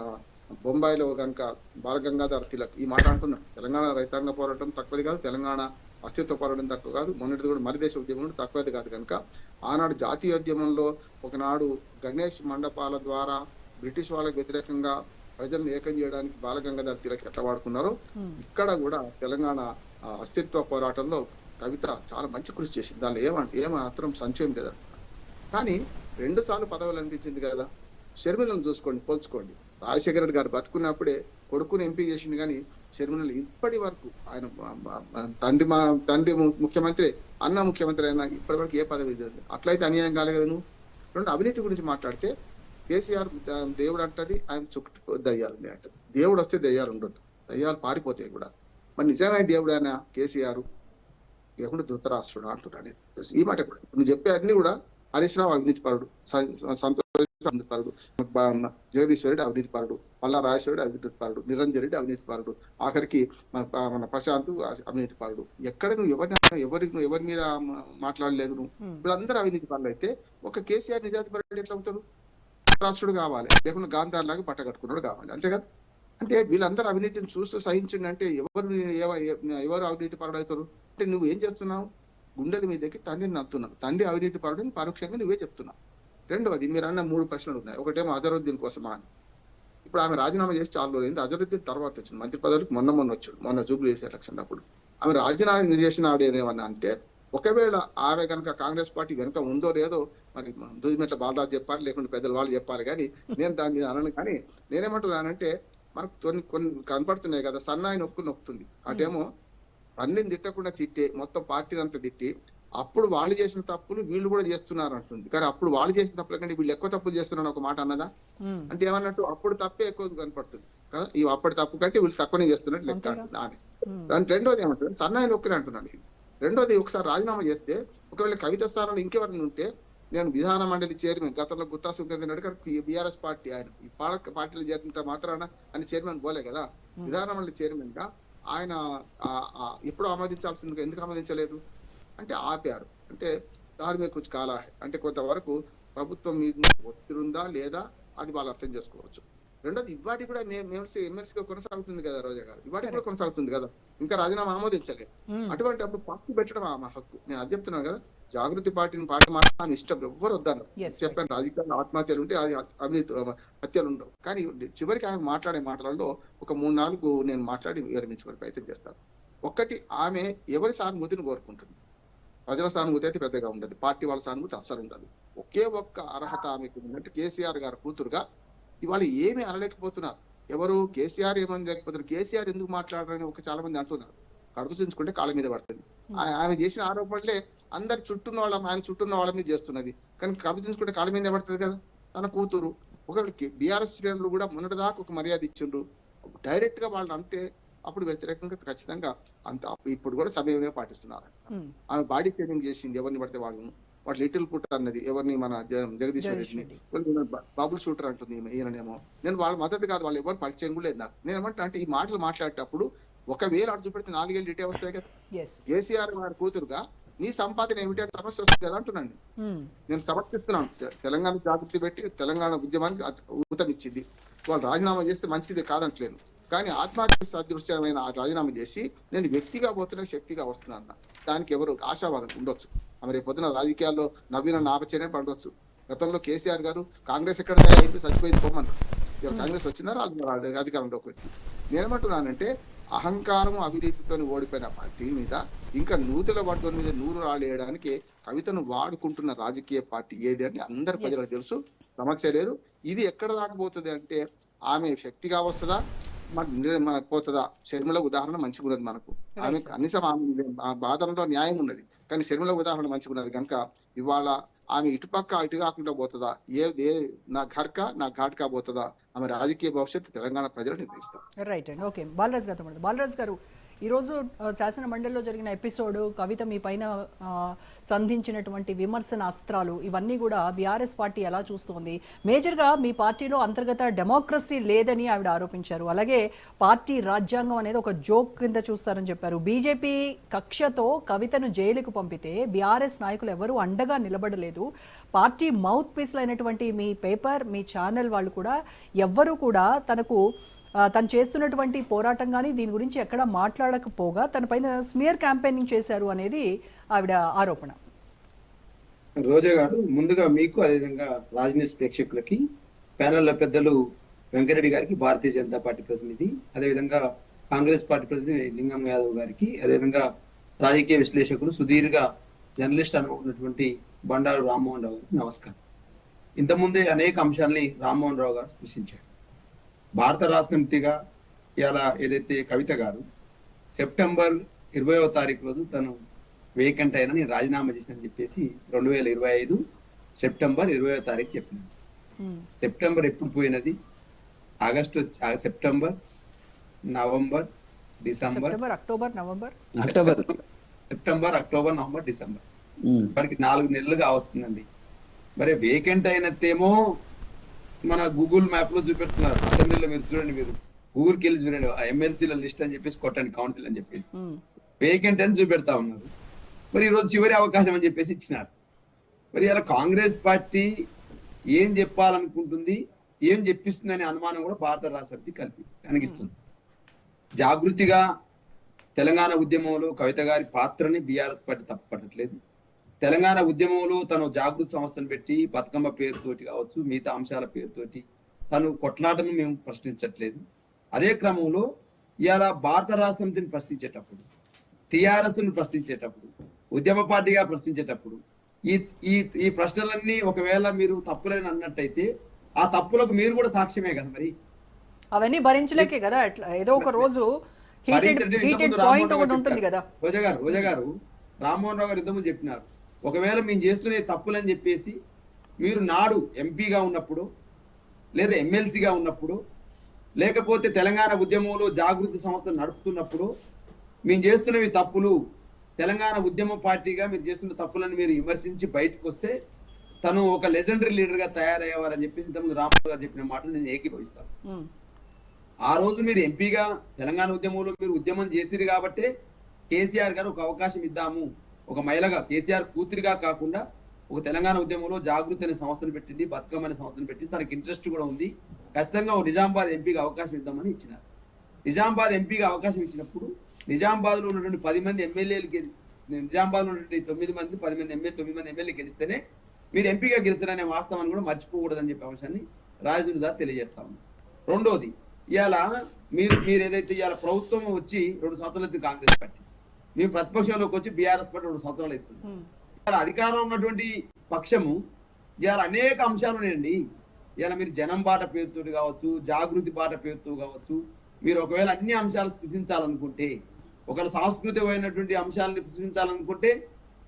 Speaker 4: బొంబాయిలో కనుక బాలగంగాధర్ తిలక్ ఈ మాట అంటున్నాడు, తెలంగాణ రైతాంగ పోరాటం తక్కువది కాదు, తెలంగాణ అస్తిత్వ పోరాటం తక్కువ కాదు, మొన్నటిది కూడా మరిదేశ ఉద్యమం తక్కువది కాదు. కనుక ఆనాడు జాతీయోద్యమంలో ఒకనాడు గణేష్ మండపాల ద్వారా బ్రిటిష్ వాళ్ళకి వ్యతిరేకంగా ప్రజలను ఏకం చేయడానికి బాలగంగాధర్ తిలక్ ఎట్లా వాడుకున్నారో, ఇక్కడ కూడా తెలంగాణ అస్తిత్వ పోరాటంలో కవిత చాలా మంచి కృషి చేసింది. దానిలో ఏమాత్రం సంశయం లేదు. కానీ 2 సార్లు పదవులు అనిపించింది కదా. షర్మిలను చూసుకోండి, పోల్చుకోండి. రాజశేఖర రెడ్డి గారు బతుకున్నప్పుడే కొడుకుని ఎంపీ చేసింది, కానీ షర్మిలను ఇప్పటి వరకు ఆయన తండ్రి ముఖ్యమంత్రి, అన్న ముఖ్యమంత్రి అయినా ఇప్పటి వరకు ఏ పదవి లేదు. అట్లయితే అన్యాయం కాలేదు నువ్వు. రెండు, అవినీతి గురించి మాట్లాడితే కేసీఆర్ దేవుడు అంటది, ఆయన చుట్టూ దయ్యాలు అంటది. దేవుడు వస్తే దయ్యాలు ఉండొద్దు, దయ్యాలు పారిపోతాయి కూడా. మరి నిజమైన దేవుడు ఆయన కేసీఆర్ లేకుండా ధృతరాష్ట్రుడు అంటున్నాడు. ఈ మాట కూడా నువ్వు చెప్పే అన్ని కూడా హరీష్ రావు అవినీతి పరుడు, సంతోష్ అవినీతి పరుడు, జగదీశ్వర్ రెడ్డి అవినీతి పరుడు, పల్లా రాజేశ్వర రెడ్డి అవినీతి పరుడు, నిరంజన్ రెడ్డి అవినీతి పరుడు, ఆఖరికి మన ప్రశాంత్ అవినీతి పరుడు. ఎక్కడ నువ్వు ఎవరి మీద మాట్లాడలేదు నువ్వు. వీళ్ళందరూ అవినీతి పరులు అయితే ఒక కేసీఆర్ నిజాయితీ పరుడు ఎట్లా అవుతాడు? రాష్ట్రుడు కావాలి, లేకుండా గాంధార్ లాగా బట్ట కట్టుకున్నాడు కావాలి, అంతే కదా. అంటే వీళ్ళందరూ అవినీతిని చూస్తూ సహించండి అంటే ఎవరు అవినీతి పరుడు అవుతారు? అంటే నువ్వు ఏం చేస్తున్నావు? గుండెల మీదకి తండ్రిని నత్తున్నావు. తండ్రి అవినీతి పరుడని పరోక్షంగా నువ్వే చెప్తున్నావు. రెండవది, మీరు అన్న 3 ప్రశ్నలు ఉన్నాయి. ఒకటేమో అజరుద్దీన్ కోసమా అని. ఇప్పుడు ఆమె రాజీనామా చేసి చాలా రోజులైంది. అజరుద్దీన్ తర్వాత వచ్చింది మంత్రి పదవికి, మొన్న వచ్చాడు, మొన్న జూబ్లీస్ ఎలక్షన్ అప్పుడు. ఆమె రాజీనామా చేసిన ఆవిడేమన్నా అంటే, ఒకవేళ ఆమె కనుక కాంగ్రెస్ పార్టీ వెనుక ఉందో లేదో మరి దూదిమెట్ల బాలరాజు చెప్పాలి, లేకుంటే పెద్దల వాళ్ళు చెప్పాలి, కానీ నేను దాని మీద అనను. కానీ నేనేమంటున్నానంటే, మనకు కొన్ని కనపడుతున్నాయి కదా, సన్నాయి నొక్కుతుంది. అటేమో అన్నిని తిట్టకుండా తిట్టే మొత్తం పార్టీని అంతా తిట్టి, అప్పుడు వాళ్ళు చేసిన తప్పులు వీళ్ళు కూడా చేస్తున్నారు అంటుంది. కానీ అప్పుడు వాళ్ళు చేసిన తప్పుల కంటే వీళ్ళు ఎక్కువ తప్పులు చేస్తున్నారు ఒక మాట అన్నదా? అంటే ఏమన్నట్టు అప్పుడు తప్పే ఎక్కువ కనపడుతుంది కదా, ఈ అప్పటి తప్పు కంటే వీళ్ళు తక్కువనే చేస్తున్నట్టు లెక్క అంటుంది ఆమె. రెండోది ఏమంటుంది, సన్నాయి నొక్కుని అంటున్నాను. రెండోది, ఒకసారి రాజీనామా చేస్తే ఒకవేళ కవిత స్థానంలో ఇంకెవరిని ఉంటే, నేను విధాన మండలి చైర్మన్, గతంలో గుత్తా సుఖేంద్ర రెడ్డి గారు బీఆర్ఎస్ పార్టీ, ఆయన ఈ పార్టీలో చేరినంత మాత్రాన ఆయన చైర్మన్ పోలే కదా. విధాన మండలి చైర్మన్ గా ఆయన ఎప్పుడు ఆమోదించాల్సిందిగా ఎందుకు ఆమోదించలేదు అంటే ఆపారు. అంటే దాని మీద కొంచెం కాలా, అంటే కొంతవరకు ప్రభుత్వం మీద ఒత్తిడి ఉందా లేదా అది వాళ్ళు అర్థం చేసుకోవచ్చు. రెండోది, ఇవాటి కూడా ఎమ్మెల్సీగా కొనసాగుతుంది కదా రోజా గారు, ఇవాటి కూడా కొనసాగుతుంది కదా, ఇంకా రాజీనామా ఆమోదించలేదు. అటువంటి అప్పుడు పార్టీ పెట్టడం మా హక్కు. నేను అది చెప్తున్నాను కదా, జాగృతి పార్టీ మాట్లాడడం ఇష్టం, ఎవ్వరు వద్దాను చెప్పాను. రాజకీయాల్లో ఆత్మహత్యలు ఉంటే అది అవినీతి హత్యలు ఉండవు. కానీ చివరికి ఆమె మాట్లాడే మాటలలో ఒక 3-4 నేను మాట్లాడి వివరించుకునే ప్రయత్నం చేస్తాను. ఒకటి, ఆమె ఎవరి సానుభూతిని కోరుకుంటుంది. ప్రజల సానుభూతి అయితే పెద్దగా ఉండదు, పార్టీ వాళ్ళ సానుభూతి అసలు ఉండదు. ఒకే ఒక్క అర్హత ఆమెకు ఉందంటే, కేసీఆర్ గారు కూతురుగా ఇవాళ ఏమి అనలేకపోతున్నారు. ఎవరు? కేసీఆర్ ఏమని లేకపోతున్నారు. కేసీఆర్ ఎందుకు మాట్లాడారని చాలా మంది అంటున్నారు. కడుపు చించుకుంటే కాళ్ళ మీద పడుతుంది. ఆమె చేసిన ఆరోపణలే అందరి చుట్టూన్న వాళ్ళ, ఆయన చుట్టూన్న వాళ్ళ మీద చేస్తున్నది. కానీ కడుపు చించుకుంటే కాళ్ళ మీద పడుతుంది కదా తన కూతురు. ఒకవేళ బీఆర్ఎస్ శ్రేణులు కూడా మొన్నటిదాకా ఒక మర్యాద ఇచ్చిండ్రు, డైరెక్ట్ గా వాళ్ళు అంటే అప్పుడు వ్యతిరేకంగా ఖచ్చితంగా అంత ఇప్పుడు కూడా సమయమే పాటిస్తున్నారు. ఆమె బాడీ షేమింగ్ చేసింది ఎవరిని పడితే వాళ్ళను. వాటి లిటిల్ పుట్ అన్నది ఎవరిని, మన జగదీశ్వర్ రెడ్డిని, బాబుల్ షూటర్ అంటుంది ఈయననేమో. నేను వాళ్ళ మద్దతు కాదు, వాళ్ళు ఎవరు పరిచయం కూడా లేదు నాకు. నేను ఏమంటా అంటే, ఈ మాటలు మాట్లాడేటప్పుడు ఒకవేళ అటు చూపెడితే 4 ఏళ్ళు ఇటే వస్తాయి కదా. కేసీఆర్ గారి కూతురుగా నీ సంపాదన ఏమిటి అని సమస్య వస్తుంది కదా అంటున్నాను. నేను సమర్థిస్తున్నాను. తెలంగాణ జాగృతి పెట్టి తెలంగాణ ఉద్యమానికి ఊతమిచ్చింది. వాళ్ళు రాజీనామా చేస్తే మంచిది కాదంటలేను, కానీ ఆత్మహత్య సదృశ్యమైన రాజీనామా చేసి నేను వ్యక్తిగా పోతున్నా శక్తిగా వస్తున్నా. దానికి ఎవరు ఆశావాదం ఉండొచ్చు. మరి పొద్దున రాజకీయాల్లో నవీన నాపచర్య పడవచ్చు. గతంలో కేసీఆర్ గారు కాంగ్రెస్ ఎక్కడ తయారైంది, చచ్చిపోయింది పోమన్నారు. ఇవాళ కాంగ్రెస్ వచ్చిందా అధికారంలోకి వచ్చి. నేనేమంటున్నానంటే, అహంకారం అవినీతితో ఓడిపోయిన పార్టీ మీద ఇంకా నూతుల పడ్డోని మీద నూరు రాలేయడానికి కవితను వాడుకుంటున్న రాజకీయ పార్టీ ఏది అని అందరి ప్రజలకు తెలుసు. సమస్య లేదు. ఇది ఎక్కడ దాకపోతుంది అంటే, ఆమె శక్తిగా వస్తుందా పోతుందా? షర్మిల ఉదాహరణ మంచిగా ఉన్నది మనకు. ఆమె కనీసం ఆ బాధలో న్యాయం ఉన్నది, కానీ షర్మిల ఉదాహరణ మంచిగా ఉన్నది కనుక ఇవాళ ఆమె ఇటుపక్క ఇటు కాకుండా పోతుందా, నా ఘాట్కా పోతుందా, ఆమె రాజకీయ భవిష్యత్తు తెలంగాణ ప్రజలు నిర్ణయిస్తారు.
Speaker 1: రైట్ అండి. ఓకే, బాలరాజు గారు ఈరోజు శాసన మండలిలో జరిగిన ఎపిసోడ్, కవిత మీ పైన సంధించినటువంటి విమర్శన అస్త్రాలు, ఇవన్నీ కూడా బీఆర్ఎస్ పార్టీ ఎలా చూస్తోంది? మేజర్గా మీ పార్టీలో అంతర్గత డెమోక్రసీ లేదని ఆవిడ ఆరోపించారు. అలాగే పార్టీ రాజ్యాంగం అనేది ఒక జోక్ కింద చూస్తారని చెప్పారు. బీజేపీ కక్షతో కవితను జైలుకు పంపితే బీఆర్ఎస్ నాయకులు ఎవరు అండగా నిలబడలేదు. పార్టీ మౌత్ పీస్లు అయినటువంటి మీ పేపర్, మీ ఛానల్ వాళ్ళు కూడా ఎవ్వరూ కూడా తను చేస్తున్నటువంటి పోరాటం కానీ దీని గురించి ఎక్కడ మాట్లాడకపోగా తన పైన స్మియర్ క్యాంపెయినింగ్ చేశారు అనేది ఆవిడ ఆరోపణ.
Speaker 5: రోజా గారు, ముందుగా మీకు, అదేవిధంగా రాజనీతి ప్రేక్షకులకి, ప్యానెల్లో పెద్దలు వెంకరెడ్డి గారికి, భారతీయ జనతా పార్టీ ప్రతినిధి, అదేవిధంగా కాంగ్రెస్ పార్టీ ప్రతినిధి లింగం యాదవ్ గారికి, అదేవిధంగా రాజకీయ విశ్లేషకులు, సుదీర్ఘ జర్నలిస్ట్ అనుకున్నటువంటి బండారు రామ్మోహన్ రావు గారికి నమస్కారం. ఇంతకుముందే అనేక అంశాలని రామ్మోహన్ రావు గారు స్పృశించారు. భారత రాష్ట్ర సమితిగా ఇలా ఏదైతే కవిత గారు సెప్టెంబర్ 20వ తారీఖు రోజు తను వేకెంట్ అయినా నేను రాజీనామా చేసినని చెప్పేసి 2025 సెప్టెంబర్ 20వ తారీఖు చెప్పినాను. సెప్టెంబర్ ఎప్పుడు పోయినది? September, November, December, September, October, November, December వారికి 4 నెలలుగా వస్తుందండి. మరి వేకెంట్ అయినట్టేమో మన గూగుల్ మ్యాప్ లో చూపెడుతున్నారు. అసెంబ్లీలో మీరు చూడండి, మీరు గూగుల్కి వెళ్ళి చూడండి, ఎమ్మెల్సీల లిస్ట్ అని చెప్పేసి కొట్టండి, కౌన్సిల్ అని చెప్పేసి వేకెంట్ అని చూపెడతా ఉన్నారు. మరి ఈరోజు చివరి అవకాశం అని చెప్పేసి ఇచ్చినారు. మరి ఇలా కాంగ్రెస్ పార్టీ ఏం చెప్పాలనుకుంటుంది, ఏం చెప్పిస్తుంది అనే అనుమానం కూడా భారత రాష్ట్ర సమితి కలిగిస్తుంది. జాగృతిగా తెలంగాణ ఉద్యమంలో కవిత గారి పాత్రని బీఆర్ఎస్ పార్టీ తప్పుపట్టట్లేదు. తెలంగాణ ఉద్యమంలో తను జాగృతి సంస్థను పెట్టి బతుకమ్మ పేరుతోటి కావచ్చు, మిగతా అంశాల పేరుతోటి తను కొట్లాటను మేము ప్రశ్నించట్లేదు. అదే క్రమంలో ఇవాళ భారత రాష్ట్ర సమితిని ప్రశ్నించేటప్పుడు, టిఆర్ఎస్ ను ప్రశ్నించేటప్పుడు, ఉద్యమ పార్టీగా ప్రశ్నించేటప్పుడు ఈ ప్రశ్నలన్నీ ఒకవేళ మీరు తప్పులని అన్నట్టయితే ఆ తప్పులకు మీరు కూడా సాక్ష్యమే కదా. మరి
Speaker 1: అవన్నీ భరించలేకే కదా అట్లా ఏదో ఒక రోజు
Speaker 5: రోజా గారు రామ్మోహన్ రావు గారు ఇంతకుముందు చెప్పినారు, ఒకవేళ మేము చేస్తున్న తప్పులని చెప్పేసి మీరు నాడు ఎంపీగా ఉన్నప్పుడు లేదా ఎమ్మెల్సీగా ఉన్నప్పుడు లేకపోతే తెలంగాణ ఉద్యమంలో జాగృతి సంస్థ నడుపుతున్నప్పుడు మేము చేస్తున్నవి తప్పులు, తెలంగాణ ఉద్యమ పార్టీగా మీరు చేస్తున్న తప్పులను మీరు విమర్శించి బయటకు వస్తే తను ఒక లెజెండరీ లీడర్ గా తయారయ్యేవారని చెప్పేసి ఇంతకుముందు రామ్మోహన్ గారు చెప్పిన మాటలు నేను ఏకీభవిస్తాను. ఆ రోజు మీరు ఎంపీగా తెలంగాణ ఉద్యమంలో మీరు ఉద్యమం చేసిరు కాబట్టి కేసీఆర్ గారు ఒక అవకాశం ఇద్దాము, ఒక మహిళగా కేసీఆర్ కూతురిగా కాకుండా ఒక తెలంగాణ ఉద్యమంలో జాగృతి అనే సంస్థను పెట్టింది, బతుకమ్మ అనే సంస్థను పెట్టింది, తనకి ఇంట్రెస్ట్ కూడా ఉంది, ఖచ్చితంగా ఒక నిజామాబాద్ ఎంపీగా అవకాశం ఇద్దామని ఇచ్చినారు. నిజామాబాద్ ఎంపీగా అవకాశం ఇచ్చినప్పుడు నిజామాబాద్ లో ఉన్నటువంటి 10 మంది ఎమ్మెల్యేలు నిజామాబాద్ లో ఉన్నటువంటి 9 మంది 9 మంది ఎమ్మెల్యే గెలిస్తేనే మీరు ఎంపీగా గెలిచారనే వాస్తవాన్ని కూడా మర్చిపోకూడదని చెప్పే అంశాన్ని రాజు గారు తెలియజేస్తా ఉన్నారు. రెండోది, ఇవాళ మీరు ఏదైతే ఇవాళ ప్రభుత్వం వచ్చి 2 సంవత్సరాలు అవుతుంది కాంగ్రెస్ పార్టీ, మేము ప్రతిపక్షంలోకి వచ్చి బీఆర్ఎస్ పార్టీ 2 సంవత్సరాలు అవుతుంది. ఇవాళ అధికారంలో ఉన్నటువంటి పక్షము ఇవాళ అనేక అంశాలు ఉన్నాయండి. ఇవాళ మీరు జనం బాట పేరుతో కావచ్చు, జాగృతి బాట పేరుతో కావచ్చు, మీరు ఒకవేళ అన్ని అంశాలు సృష్టించాలనుకుంటే, ఒకవేళ సాంస్కృతికమైనటువంటి అంశాలను సృష్టించాలనుకుంటే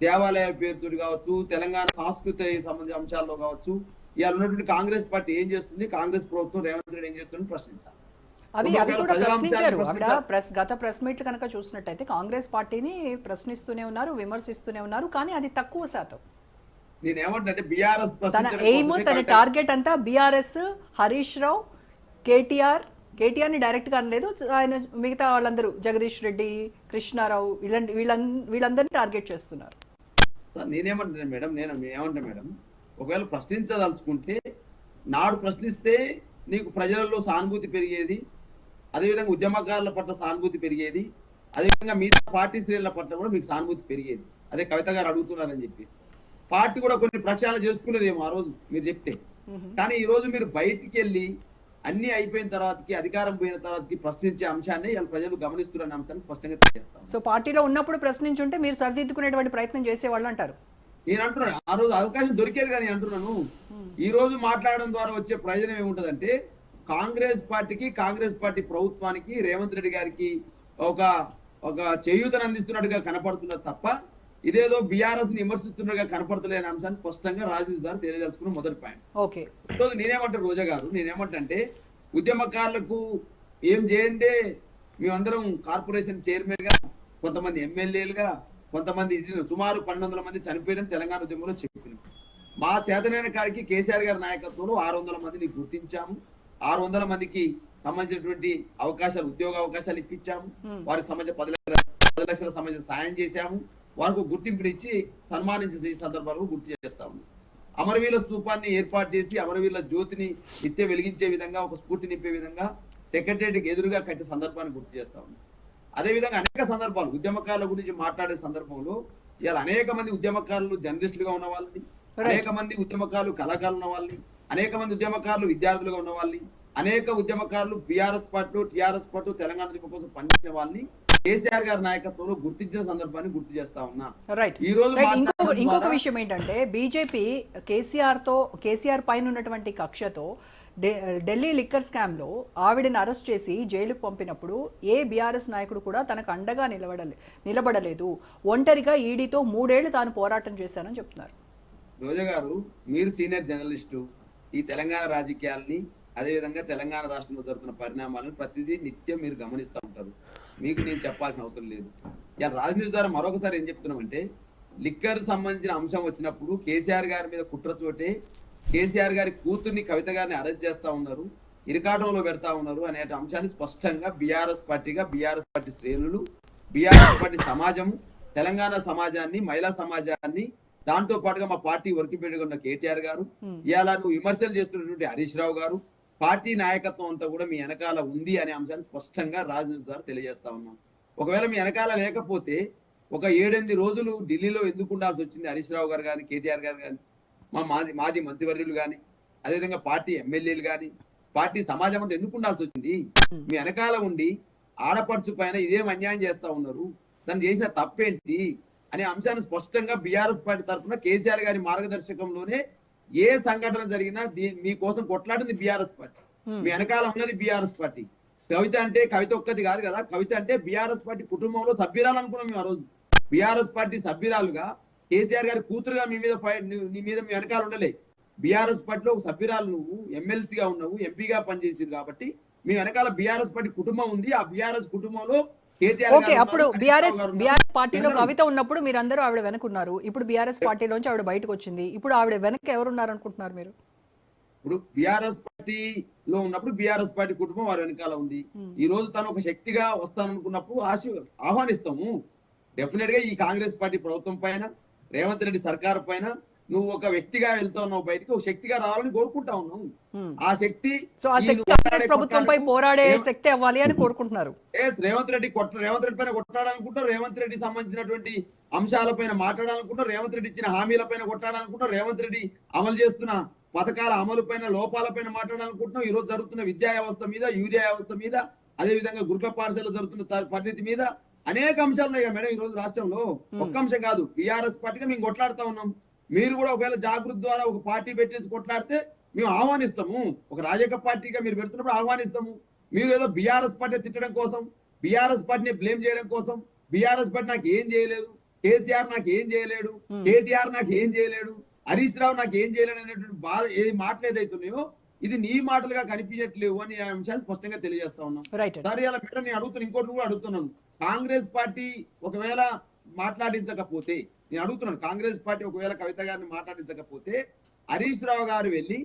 Speaker 5: దేవాలయ పేరుతో కావచ్చు, తెలంగాణ సంస్కృతి సంబంధించిన అంశాల్లో కావచ్చు, ఇవాళ ఉన్నటువంటి కాంగ్రెస్ పార్టీ ఏం చేస్తుంది, కాంగ్రెస్ ప్రభుత్వం రేవంత్ రెడ్డి ఏం చేస్తుంది ప్రశ్నించాలి.
Speaker 1: అవి కూడా ప్రశ్నించారు. గత ప్రెస్ మీట్లు కనుక చూసినట్టయితే కాంగ్రెస్ పార్టీని ప్రశ్నిస్తూనే ఉన్నారు, విమర్శిస్తూనే ఉన్నారు, కానీ అది తక్కువ శాతం.
Speaker 5: నేనేమంటే బీఆర్ఎస్
Speaker 1: తన ఎయిమ్, తన టార్గెట్ అంతా బీఆర్ఎస్, హరీష్ రావు, కేటీఆర్ ని డైరెక్ట్ గా అనలేదు, ఆయన మిగతా వాళ్ళందరూ జగదీష్ రెడ్డి, కృష్ణారావు వీళ్ళందరినీ టార్గెట్ చేస్తున్నారు.
Speaker 5: సార్ నేనేమంటాను మేడం, ఒకవేళ ప్రశ్నించదలుచుకుంటే నాడు ప్రశ్నిస్తే నీకు ప్రజలలో సానుభూతి పెరిగేది, అదేవిధంగా ఉద్యమకారుల పట్ల సానుభూతి పెరిగేది, అదేవిధంగా మిగతా పార్టీ శ్రేణుల పట్ల కూడా మీకు సానుభూతి పెరిగేది. అదే కవిత గారు అడుగుతున్నారని చెప్పేసి పార్టీ కూడా కొన్ని ప్రచారాలు చేసుకునేదేమో ఆ రోజు మీరు చెప్తే. కానీ ఈ రోజు మీరు బయటికి వెళ్ళి అన్ని అయిపోయిన తర్వాతకి, అధికారం పోయిన తర్వాతకి ప్రశ్నించే అంశాన్ని ప్రజలు గమనిస్తున్న అంశాన్ని స్పష్టంగా తెలియజేస్తాం.
Speaker 1: సో పార్టీలో ఉన్నప్పుడు ప్రశ్నించుంటే మీరు సరిదిద్దుకునేటువంటి ప్రయత్నం చేసేవాళ్ళు అంటారు.
Speaker 5: నేను అంటున్నాను ఆ రోజు అవకాశం దొరికేది కానీ అంటున్నాను. ఈ రోజు మాట్లాడడం ద్వారా వచ్చే ప్రయోజనం ఏముంటదంటే కాంగ్రెస్ పార్టీ ప్రభుత్వానికి రేవంత్ రెడ్డి గారికి ఒక చేయూతను అందిస్తున్నట్టుగా కనపడుతున్నది తప్ప ఇదేదో బీఆర్ఎస్ ని విమర్శిస్తున్నట్టుగా కనపడతలేని అంశాన్ని స్పష్టంగా రాజు గారు తెలియదలుచుకున్న మొదటి పాయింట్.
Speaker 1: ఓకే,
Speaker 5: నేనేమంటాను రోజా గారు, నేనేమంటే ఉద్యమకారులకు ఏం చేయందే మేమందరం కార్పొరేషన్ చైర్మన్ గా, కొంతమంది ఎమ్మెల్యేలుగా, కొంతమంది సుమారు 1200 మంది చనిపోయిన తెలంగాణ ఉద్యమంలో చెప్పినాం. మా చేతనైన కాడికి కేసీఆర్ గారి నాయకత్వంలో 600 మందిని గుర్తించాము, 600 మందికి సంబంధించినటువంటి అవకాశాలు, ఉద్యోగ అవకాశాలు ఇప్పించాము, వారికి సంబంధించిన 10 లక్షల సంబంధించిన సాయం చేశాము, వారికి గుర్తింపునిచ్చి సన్మానించే సందర్భాలను గుర్తు చేస్తాము. అమరవీరుల స్తూపాన్ని ఏర్పాటు చేసి అమరవీరుల జ్యోతిని నిత్య వెలిగించే విధంగా, ఒక స్ఫూర్తి నింపే విధంగా సెక్రటరియట్కి ఎదురుగా కట్టే సందర్భాన్ని గుర్తు చేస్తాము. అదేవిధంగా అనేక సందర్భాలు ఉద్యమకారుల గురించి మాట్లాడే సందర్భంలో ఇవాళ అనేక మంది ఉద్యమకారులు జర్నలిస్టులుగా ఉన్న వాళ్ళని, అనేక మంది ఉద్యమకారులు కళాకారులు ఉన్న వాళ్ళని, అనేక మంది ఉద్యమకారులు విద్యార్థులుగా ఉన్న వాళ్ళని, అనేక ఉద్యమకారులు BRS party, TRS party, Telangana ఉద్యమం కోసం పనిచేసిన వాళ్ళని కేసీఆర్ గారి నాయకత్వంలో గుర్తించిన సందర్భాన్ని గుర్తు చేస్తా ఉన్నా.
Speaker 1: రైట్
Speaker 5: ఈ రోజు
Speaker 1: రైట్
Speaker 5: మాట్లాడడం
Speaker 1: ఇంకొక
Speaker 5: ద్వారా
Speaker 1: విషయం ఏంటంటే బీజేపీ కేసీఆర్ పైన ఉన్నటువంటి కక్షతో ఢిల్లీ లిక్కర్ స్కామ్ లో ఆవిడని అరెస్ట్ చేసి జైలుకు పంపినప్పుడు ఏ బీఆర్ఎస్ నాయకుడు కూడా తనకు అండగా నిలబడలేదు. ఒంటరిగా ఈడీతో 3 ఏళ్లు తాను పోరాటం చేశానని చెప్తున్నారు.
Speaker 5: రోజా గారు, మీరు సీనియర్ జర్నలిస్టు, ఈ తెలంగాణ రాజకీయాల్ని అదేవిధంగా తెలంగాణ రాష్ట్రంలో జరుగుతున్న పరిణామాలను ప్రతిదీ నిత్యం మీరు గమనిస్తూ ఉంటారు. మీకు నేను చెప్పాల్సిన అవసరం లేదు. ఇలా రాజ్ న్యూస్ ద్వారా మరొకసారి ఏం చెప్తున్నామంటే, లిక్కర్ సంబంధించిన అంశం వచ్చినప్పుడు కేసీఆర్ గారి మీద కుట్రతోటే కేసీఆర్ గారి కూతుర్ని కవిత గారిని అరెస్ట్ చేస్తా ఉన్నారు, ఇరకాటంలో పెడతా ఉన్నారు అనే అంశాన్ని స్పష్టంగా బీఆర్ఎస్ పార్టీ శ్రేణులు, బీఆర్ఎస్ పార్టీ సమాజం, తెలంగాణ సమాజాన్ని, మహిళా సమాజాన్ని, దాంతో పాటుగా మా పార్టీ వర్కిపేటగా ఉన్న కేటీఆర్ గారు, ఇవాళ నువ్వు విమర్శలు చేస్తున్నటువంటి హరీష్ రావు గారు, పార్టీ నాయకత్వం అంతా కూడా మీ వెనకాల ఉంది అనే అంశాన్ని స్పష్టంగా రాజ్ న్యూస్ ద్వారా తెలియజేస్తా ఉన్నాం. ఒకవేళ మీ వెనకాల లేకపోతే ఒక 7-8 రోజులు ఢిల్లీలో ఎందుకు ఉండాల్సి వచ్చింది హరీష్ రావు గారు కానీ, కేటీఆర్ గారు కానీ, మా మాజీ మంత్రివర్యులు కానీ, అదేవిధంగా పార్టీ ఎమ్మెల్యేలు కానీ, పార్టీ సమాజం అంతా ఎందుకు ఉండాల్సి వచ్చింది? మీ వెనకాల ఉండి ఆడపడుచు పైన ఇదేం అన్యాయం చేస్తా ఉన్నారు, దాన్ని చేసిన తప్పేంటి అనే అంశాన్ని స్పష్టంగా బీఆర్ఎస్ పార్టీ తరఫున కేసీఆర్ గారి మార్గదర్శకంలోనే ఏ సంఘటన జరిగినా మీకోసం కొట్లాడింది బీఆర్ఎస్ పార్టీ, మీ వెనకాల ఉన్నది బీఆర్ఎస్ పార్టీ. కవిత ఒక్కటి కాదు కదా, కవిత అంటే బీఆర్ఎస్ పార్టీ కుటుంబంలో సభ్యురాలు అనుకున్నాం మేము ఆ రోజు. బీఆర్ఎస్ పార్టీ సభ్యురాలుగా కేసీఆర్ గారి కూతురుగా మీ వెనకాల ఉండలే. బీఆర్ఎస్ పార్టీలో ఒక సభ్యురాలు, నువ్వు ఎమ్మెల్సీగా ఉన్నావు, ఎంపీగా పనిచేసింది కాబట్టి మీ వెనకాల బీఆర్ఎస్ పార్టీ కుటుంబం ఉంది. ఆ బీఆర్ఎస్ కుటుంబంలో
Speaker 1: ఓకే, అప్పుడు బీఆర్ఎస్ పార్టీలో కవిత ఉన్నప్పుడు మీరందరూ ఆవిడ వెనకున్నారు. ఇప్పుడు బీఆర్ఎస్ పార్టీలోంచి ఆవిడ బయటకు వచ్చింది. ఇప్పుడు ఆవిడ వెనక ఎవరున్నారు అనుకుంటున్నారు మీరు?
Speaker 5: ఇప్పుడు బీఆర్ఎస్ పార్టీలో ఉన్నప్పుడు బీఆర్ఎస్ పార్టీ కుటుంబం వారి వెనకాల ఉంది. ఈ రోజు తను ఒక శక్తిగా వస్తాననుకున్నప్పుడు ఆహ్వానిస్తాము. డెఫినెట్ గా ఈ కాంగ్రెస్ పార్టీ ప్రభుత్వం పైన, రేవంత్ రెడ్డి సర్కార్ పైన నువ్వు ఒక వ్యక్తిగా వెళ్తా ఉన్నావు, బయటికి ఒక శక్తిగా రావాలని కోరుకుంటా ఉన్నావు. ఆ శక్తి
Speaker 1: ప్రభుత్వంపై పోరాడే శక్తి అవ్వాలి అని కోరుకుంటున్నారు.
Speaker 5: రేవంత్ రెడ్డి పైన కొట్టాడాలనుకుంటారు, రేవంత్ రెడ్డి సంబంధించినటువంటి అంశాలపైన మాట్లాడాలనుకుంటారు, రేవంత్ రెడ్డి ఇచ్చిన హామీల పైన కొట్టాడాలనుకుంటారు, రేవంత్ రెడ్డి అమలు చేస్తున్న పథకాల అమలు పైన, లోపాల పైన మాట్లాడాలనుకుంటున్నాం. ఈ రోజు జరుగుతున్న విద్యా వ్యవస్థ మీద, యూరియా వ్యవస్థ మీద, అదే విధంగా గురుకుల పాఠశాలలో జరుగుతున్న పరిస్థితి మీద అనేక అంశాలు ఉన్నాయి మేడం ఈ రోజు రాష్ట్రంలో. ఒక్క అంశం కాదు. బీఆర్ఎస్ పార్టీగా మేము కొట్లాడుతా ఉన్నాం. మీరు కూడా ఒకవేళ జాగృతి ద్వారా ఒక పార్టీ పెట్టేసి కొట్లాడితే మేము ఆహ్వానిస్తాము. ఒక రాజకీయ పార్టీగా మీరు పెడుతున్నప్పుడు ఆహ్వానిస్తాము. మీరు ఏదో బీఆర్ఎస్ పార్టీ తిట్టడం కోసం, బీఆర్ఎస్ పార్టీని బ్లేమ్ చేయడం కోసం, బీఆర్ఎస్ పార్టీ నాకు ఏం చేయలేదు, కేసీఆర్ నాకు ఏం చేయలేడు, కేటీఆర్ నాకు ఏం చేయలేడు, హరీష్ రావు నాకు ఏం చేయలేడు అనేటువంటి బాధ ఏ మాటలు ఏదైతున్నాయో ఇది నీ మాటలుగా కనిపించట్లేవు అని ఆ అంశాన్ని స్పష్టంగా తెలియజేస్తా ఉన్నాం. సరే, అలా మేడం నేను అడుగుతున్నాను, ఇంకోటి కూడా అడుగుతున్నాను. కాంగ్రెస్ పార్టీ ఒకవేళ మాట్లాడించకపోతే, నేను అడుగుతున్నాను, కాంగ్రెస్ పార్టీ ఒకవేళ కవిత గారిని మాట్లాడించకపోతే హరీష్ రావు గారు వెళ్ళి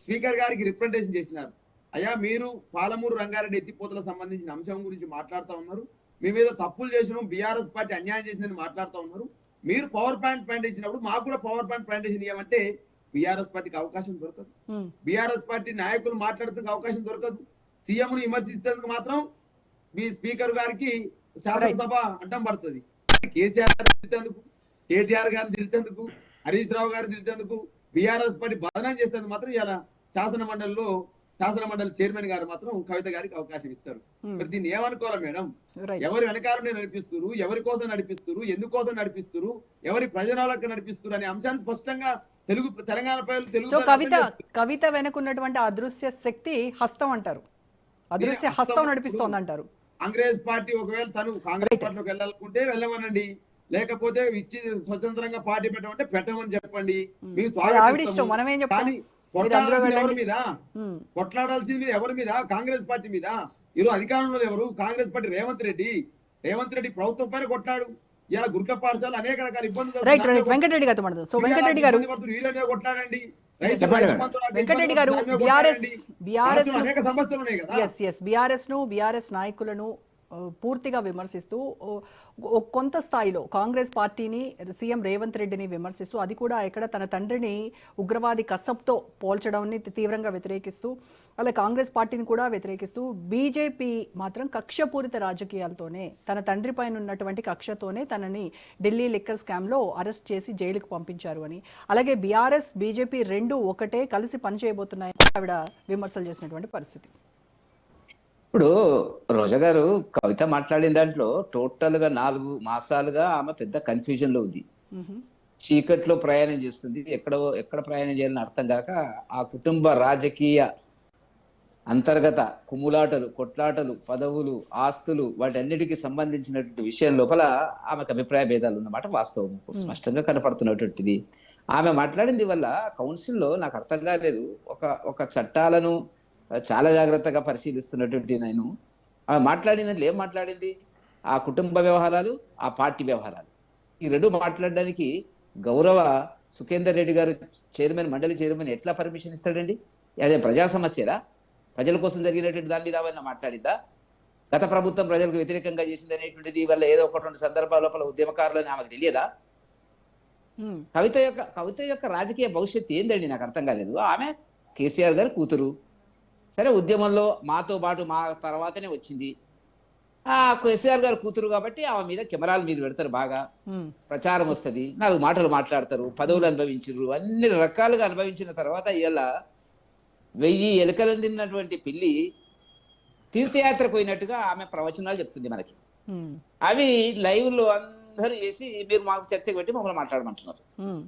Speaker 5: స్పీకర్ గారికి రిప్రజెంటేషన్ చేసినారు. అయ్యా, మీరు పాలమూరు రంగారెడ్డి ఎత్తిపోతల సంబంధించిన అంశం గురించి మాట్లాడుతూ ఉన్నారు, మేము ఏదో తప్పులు చేసినాం, బీఆర్ఎస్ పార్టీ అన్యాయం చేసిందని మాట్లాడుతూ ఉన్నారు. మీరు పవర్ పాయింట్ ప్రజెంటేషన్ మాకు కూడా పవర్ పాయింట్ ప్రజెంటేషన్ ఇవ్వమంటే బీఆర్ఎస్ పార్టీకి అవకాశం దొరకదు. బీఆర్ఎస్ పార్టీ నాయకులు మాట్లాడేందుకు అవకాశం దొరకదు. సీఎం ను విమర్శిస్తేందుకు మాత్రం మీ స్పీకర్ గారికి శాసనసభ అడ్డం పడుతుంది. కేసీఆర్ గారిని తిట్టేందుకు, కేటీఆర్ గారిని తిట్టేందుకు, హరీష్ రావు గారిని తిట్టేందుకు, బీఆర్ఎస్ పార్టీ బదనాం చేసేందుకు మాత్రం ఇలా శాసన మండలి చైర్మన్ గారు మాత్రం కవిత గారికి అవకాశం ఇస్తారు. మరి దీన్ని ఏమనుకోవాలి మేడం? ఎవరి వెనకాలనే నడిపిస్తారు, ఎవరి కోసం నడిపిస్తారు, ఎందుకోసం నడిపిస్తారు, ఎవరి ప్రయోజనాలకు నడిపిస్తారు అనే అంశాన్ని స్పష్టంగా తెలంగాణ
Speaker 1: కవిత వెనుకున్నటువంటి అదృశ్య శక్తి హస్తం అంటారు, అదృశ్య హస్తం నడిపిస్తోంది అంటారు.
Speaker 5: కాంగ్రెస్ పార్టీ ఒకవేళ తను కాంగ్రెస్ పార్టీలోకి వెళ్ళాలనుకుంటే వెళ్ళమనండి, లేకపోతే ఇచ్చి స్వతంత్రంగా పార్టీ పెట్టమంటే పెట్టమని చెప్పండి. కొట్లాడాల్సింది ఎవరి మీద? కాంగ్రెస్ పార్టీ మీద. ఈరోజు అధికారంలో ఎవరు? కాంగ్రెస్ పార్టీ రేవంత్ రెడ్డి ప్రభుత్వం పైన కొట్లాడు. ఇలా గురుకుల పాఠశాల అనేక రకాల ఇబ్బందులు
Speaker 1: వెంకటరెడ్డి
Speaker 5: కొట్లాడండి.
Speaker 1: వెంకటరెడ్డి గారు, బీఆర్ఎస్ ను, బీఆర్ఎస్ నాయకులను పూర్తిగా విమర్శిస్తూ కొంత స్థాయిలో కాంగ్రెస్ పార్టీని, సీఎం రేవంత్ రెడ్డిని విమర్శిస్తూ, అది కూడా ఇక్కడ తన తండ్రిని ఉగ్రవాది కసబ్తో పోల్చడాన్ని తీవ్రంగా వ్యతిరేకిస్తూ, అలా కాంగ్రెస్ పార్టీని కూడా వ్యతిరేకిస్తూ, బీజేపీ మాత్రం కక్షపూరిత రాజకీయాలతోనే, తన తండ్రి పైన ఉన్నటువంటి కక్షతోనే తనని ఢిల్లీ లిక్కర్ స్కామ్లో అరెస్ట్ చేసి జైలుకు పంపించారు అని, అలాగే బీఆర్ఎస్ బీజేపీ రెండూ ఒకటే కలిసి పనిచేయబోతున్నాయని ఆవిడ విమర్శలు చేసినటువంటి పరిస్థితి.
Speaker 6: ఇప్పుడు రోజా గారు కవిత మాట్లాడిన దాంట్లో టోటల్ గా 4 మాసాలుగా ఆమె పెద్ద కన్ఫ్యూజన్ లో ఉంది.
Speaker 1: మ్హూ.
Speaker 6: చీకట్లో ప్రయాణం చేస్తుంది. ఎక్కడ ప్రయాణం చేయాలని అర్థం కాక ఆ కుటుంబ రాజకీయ అంతర్గత కుమ్ములాటలు, కొట్లాటలు, పదవులు, ఆస్తులు వాటన్నిటికీ సంబంధించినటువంటి విషయం లోపల ఆమెకు అభిప్రాయ భేదాలు ఉన్నమాట వాస్తవం, స్పష్టంగా కనపడుతున్నటువంటిది. ఆమె మాట్లాడింది వల్ల కౌన్సిల్లో నాకు అర్థం కాలేదు. ఒక చట్టాలను చాలా జాగ్రత్తగా పరిశీలిస్తున్నటువంటి నేను ఆమె మాట్లాడింది ఏం మాట్లాడింది? ఆ కుటుంబ వ్యవహారాలు, ఆ పార్టీ వ్యవహారాలు, ఈ రెండు మాట్లాడడానికి గౌరవ సుఖేందర్ రెడ్డి గారు మండలి చైర్మన్ ఎట్లా పర్మిషన్ ఇస్తాడండి? అదే ప్రజా సమస్యలా? ప్రజల కోసం జరిగినటువంటి దాని మీద ఏమైనా మాట్లాడిందా? గత ప్రభుత్వం ప్రజలకు వ్యతిరేకంగా చేసింది అనేటువంటిది వల్ల ఏదో ఒకటి 2 సందర్భాల లోపల ఉద్యమకారులని ఆమెకు తెలియదా?
Speaker 1: మ్.
Speaker 6: కవిత యొక్క రాజకీయ భవిష్యత్తు ఏందండి? నాకు అర్థం కాలేదు. ఆమె కేసీఆర్ గారి కూతురు, సరే ఉద్యమంలో మాతో పాటు మా తర్వాతనే వచ్చింది. ఆ కేసీఆర్ గారు కూతురు కాబట్టి ఆమె మీద కెమెరాలు మీరు పెడతారు, బాగా
Speaker 1: మ్.
Speaker 6: ప్రచారం వస్తుంది, 4 మాటలు మాట్లాడతారు, పదవులు అనుభవించారు, అన్ని రకాలుగా అనుభవించిన తర్వాత ఇలా 1000 ఎలుకలను తిన్నటువంటి పిల్లి తీర్థయాత్రకు పోయినట్టుగా ఆమె ప్రవచనాలు చెప్తుంది మనకి.
Speaker 1: మ్.
Speaker 6: అవి లైవ్ లో అందరూ చేసి మీరు మాకు చర్చకు పెట్టి మమ్మల్ని మాట్లాడమంటున్నారు.
Speaker 1: మ్.